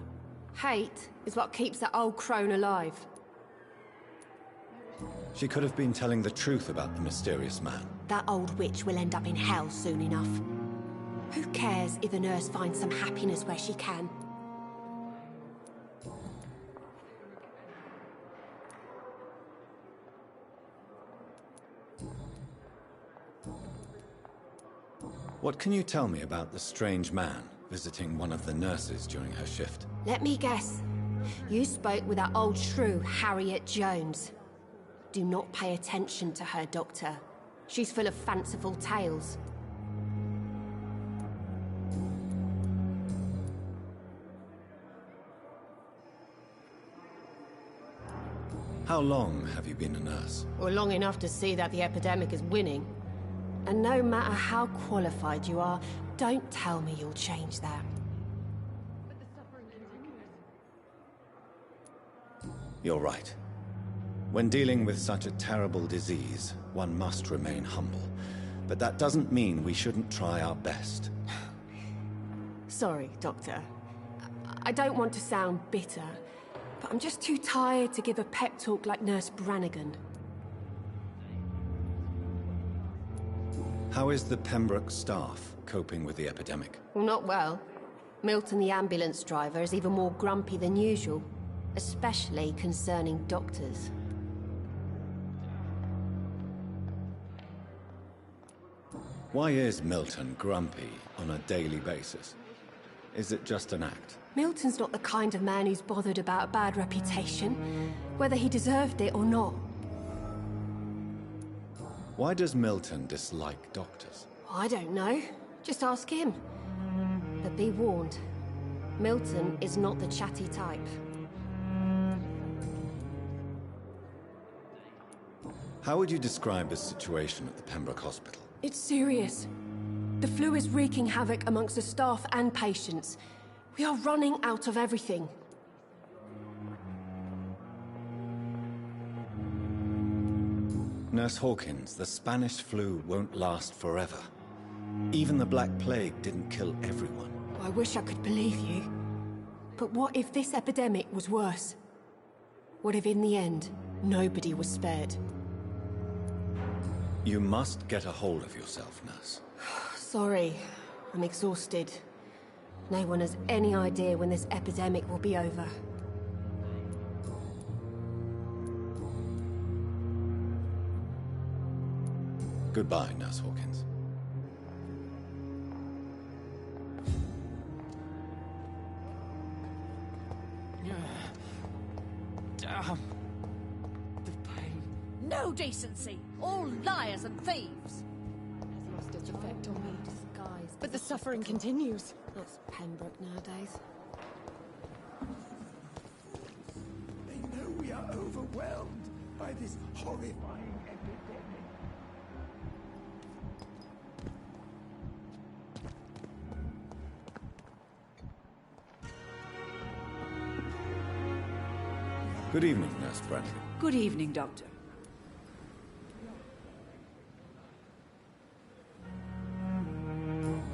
Hate is what keeps that old crone alive. She could have been telling the truth about the mysterious man. That old witch will end up in hell soon enough. Who cares if a nurse finds some happiness where she can? What can you tell me about the strange man visiting one of the nurses during her shift? Let me guess. You spoke with that old shrew, Harriet Jones. Do not pay attention to her, Doctor. She's full of fanciful tales. How long have you been a nurse? Well, long enough to see that the epidemic is winning. And no matter how qualified you are, don't tell me you'll change that. You're right. When dealing with such a terrible disease, one must remain humble. But that doesn't mean we shouldn't try our best. Sorry, Doctor. I don't want to sound bitter, but I'm just too tired to give a pep talk like Nurse Brannigan. How is the Pembroke staff coping with the epidemic? Well, not well. Milton, the ambulance driver, is even more grumpy than usual, especially concerning doctors. Why is Milton grumpy on a daily basis? Is it just an act? Milton's not the kind of man who's bothered about a bad reputation, whether he deserved it or not. Why does Milton dislike doctors? I don't know. Just ask him. But be warned, Milton is not the chatty type. How would you describe the situation at the Pembroke Hospital? It's serious. The flu is wreaking havoc amongst the staff and patients. We are running out of everything. Nurse Hawkins, the Spanish flu won't last forever. Even the Black Plague didn't kill everyone. I wish I could believe you. But what if this epidemic was worse? What if in the end, nobody was spared? You must get a hold of yourself, nurse. Sorry, I'm exhausted. No one has any idea when this epidemic will be over. Goodbye, Nurse Hawkins. Damn. The pain. No decency. All liars and thieves. Has lost its effect on me, disguised. But the suffering continues. That's Pembroke nowadays. They know we are overwhelmed by this horrifying epidemic. Good evening, Nurse Brannigan. Good evening, Doctor.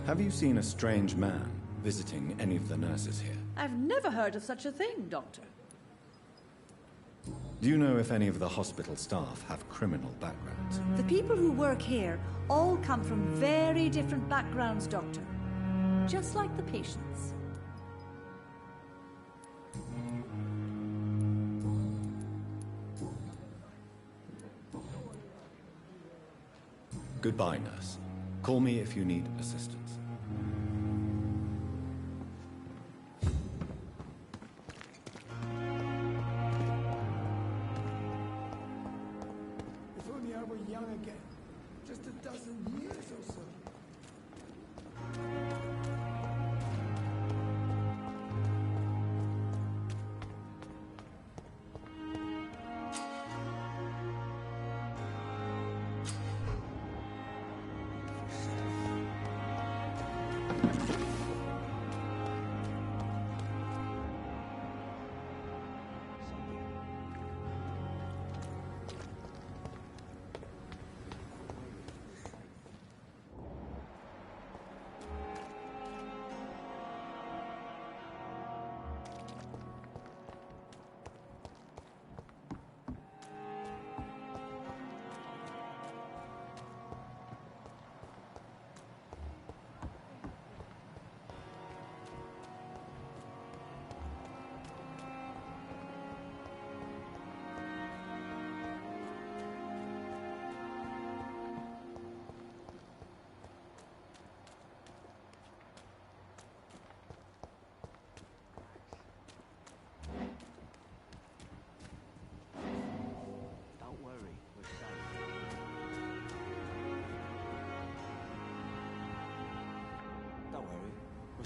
Have you seen a strange man visiting any of the nurses here? I've never heard of such a thing, Doctor. Do you know if any of the hospital staff have criminal backgrounds? The people who work here all come from very different backgrounds, Doctor. Just like the patients. Goodbye, nurse. Call me if you need assistance. If only I were young again. Just a dozen years or so.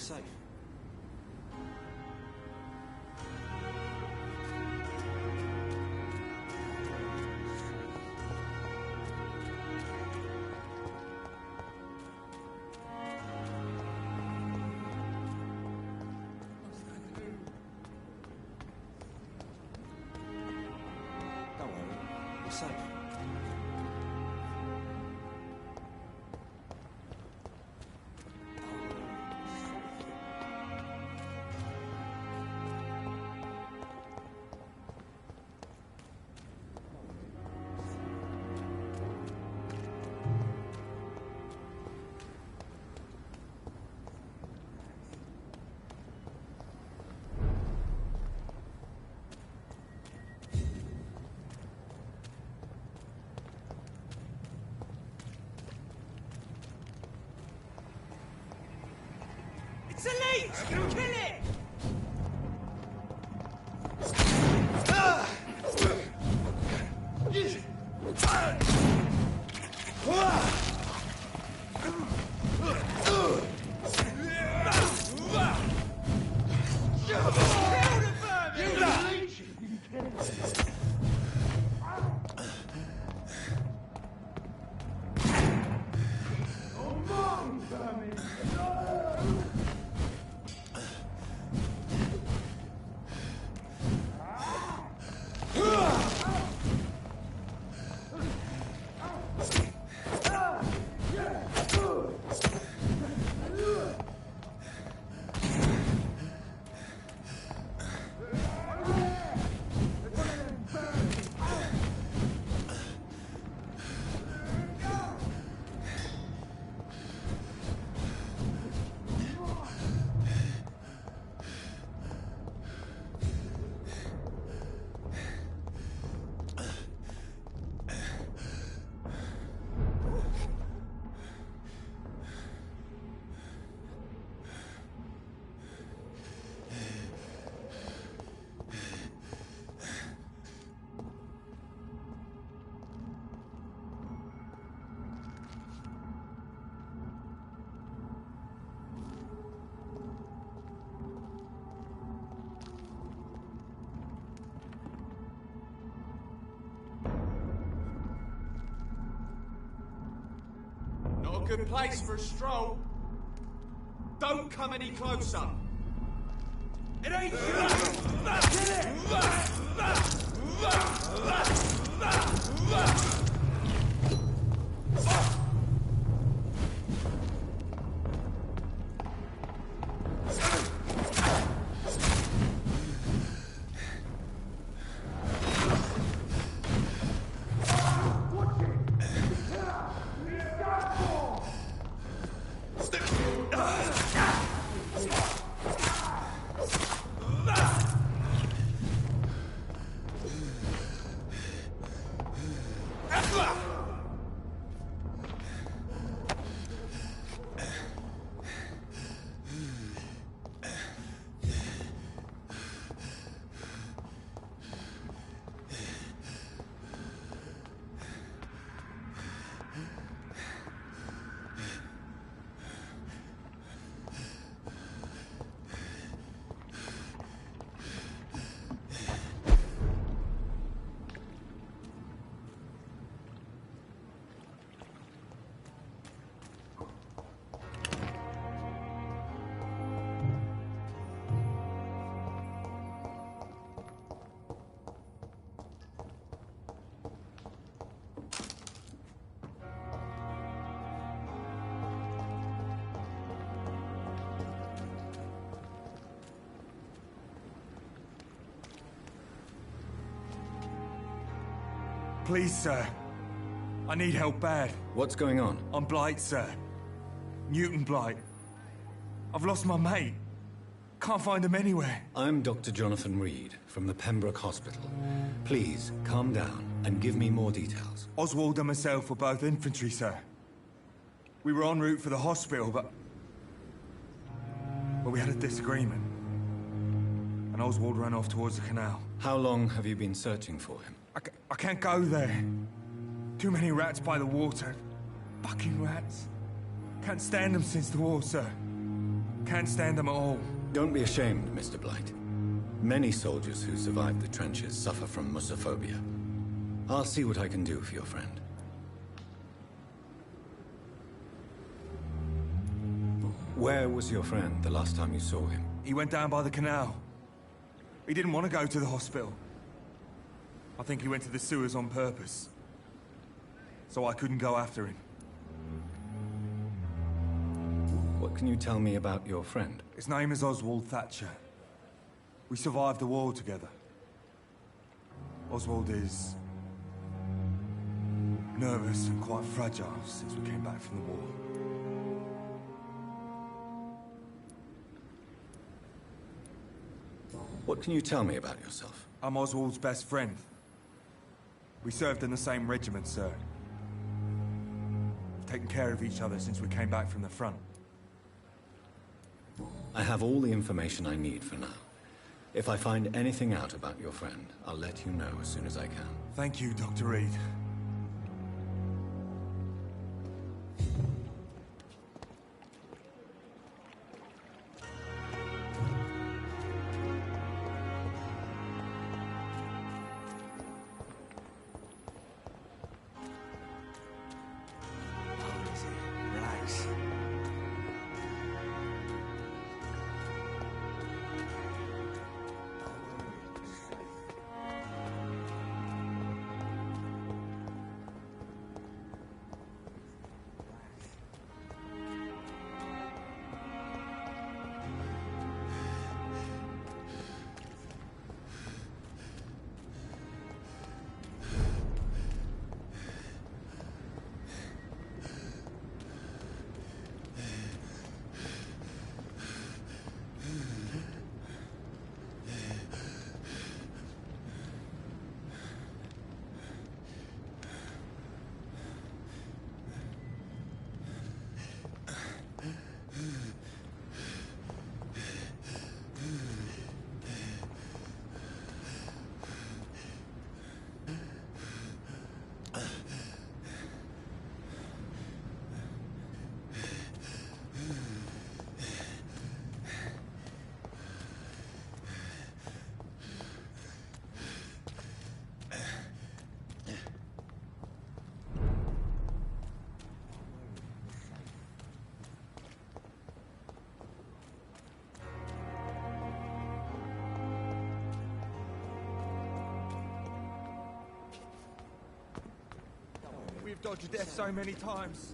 safe. Don't worry, we're safe. It's a leech! Kill it! Not a good place for a stroll. Don't come any closer. It ain't Please, sir. I need help bad. What's going on? I'm Blight, sir. Newton Blight. I've lost my mate. Can't find him anywhere. I'm Dr. Jonathan Reed from the Pembroke Hospital. Please, calm down and give me more details. Oswald and myself were both infantry, sir. We were en route for the hospital, but we had a disagreement. And Oswald ran off towards the canal. How long have you been searching for him? I can't go there. Too many rats by the water. Fucking rats. Can't stand them since the war, sir. Can't stand them at all. Don't be ashamed, Mr. Blight. Many soldiers who survive the trenches suffer from musophobia. I'll see what I can do for your friend. Where was your friend the last time you saw him? He went down by the canal. He didn't want to go to the hospital. I think he went to the sewers on purpose. So I couldn't go after him. What can you tell me about your friend? His name is Oswald Thatcher. We survived the war together. Oswald is nervous and quite fragile since we came back from the war. What can you tell me about yourself? I'm Oswald's best friend. We served in the same regiment, sir. We've taken care of each other since we came back from the front. I have all the information I need for now. If I find anything out about your friend, I'll let you know as soon as I can. Thank you, Dr. Reed. We've dodged death so many times.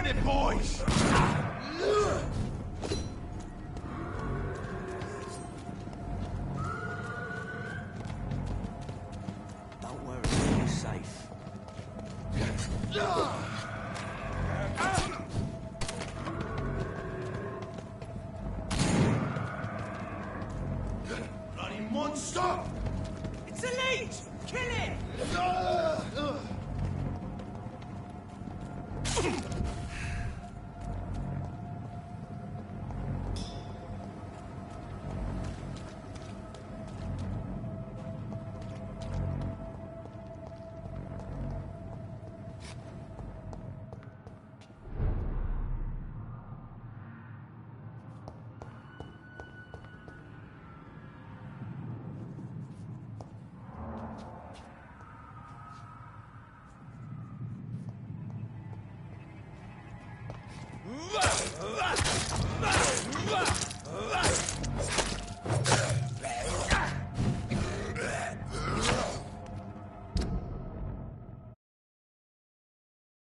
Burn it, boys! Don't worry, you're safe. Bloody monster! It's a leech! Kill it!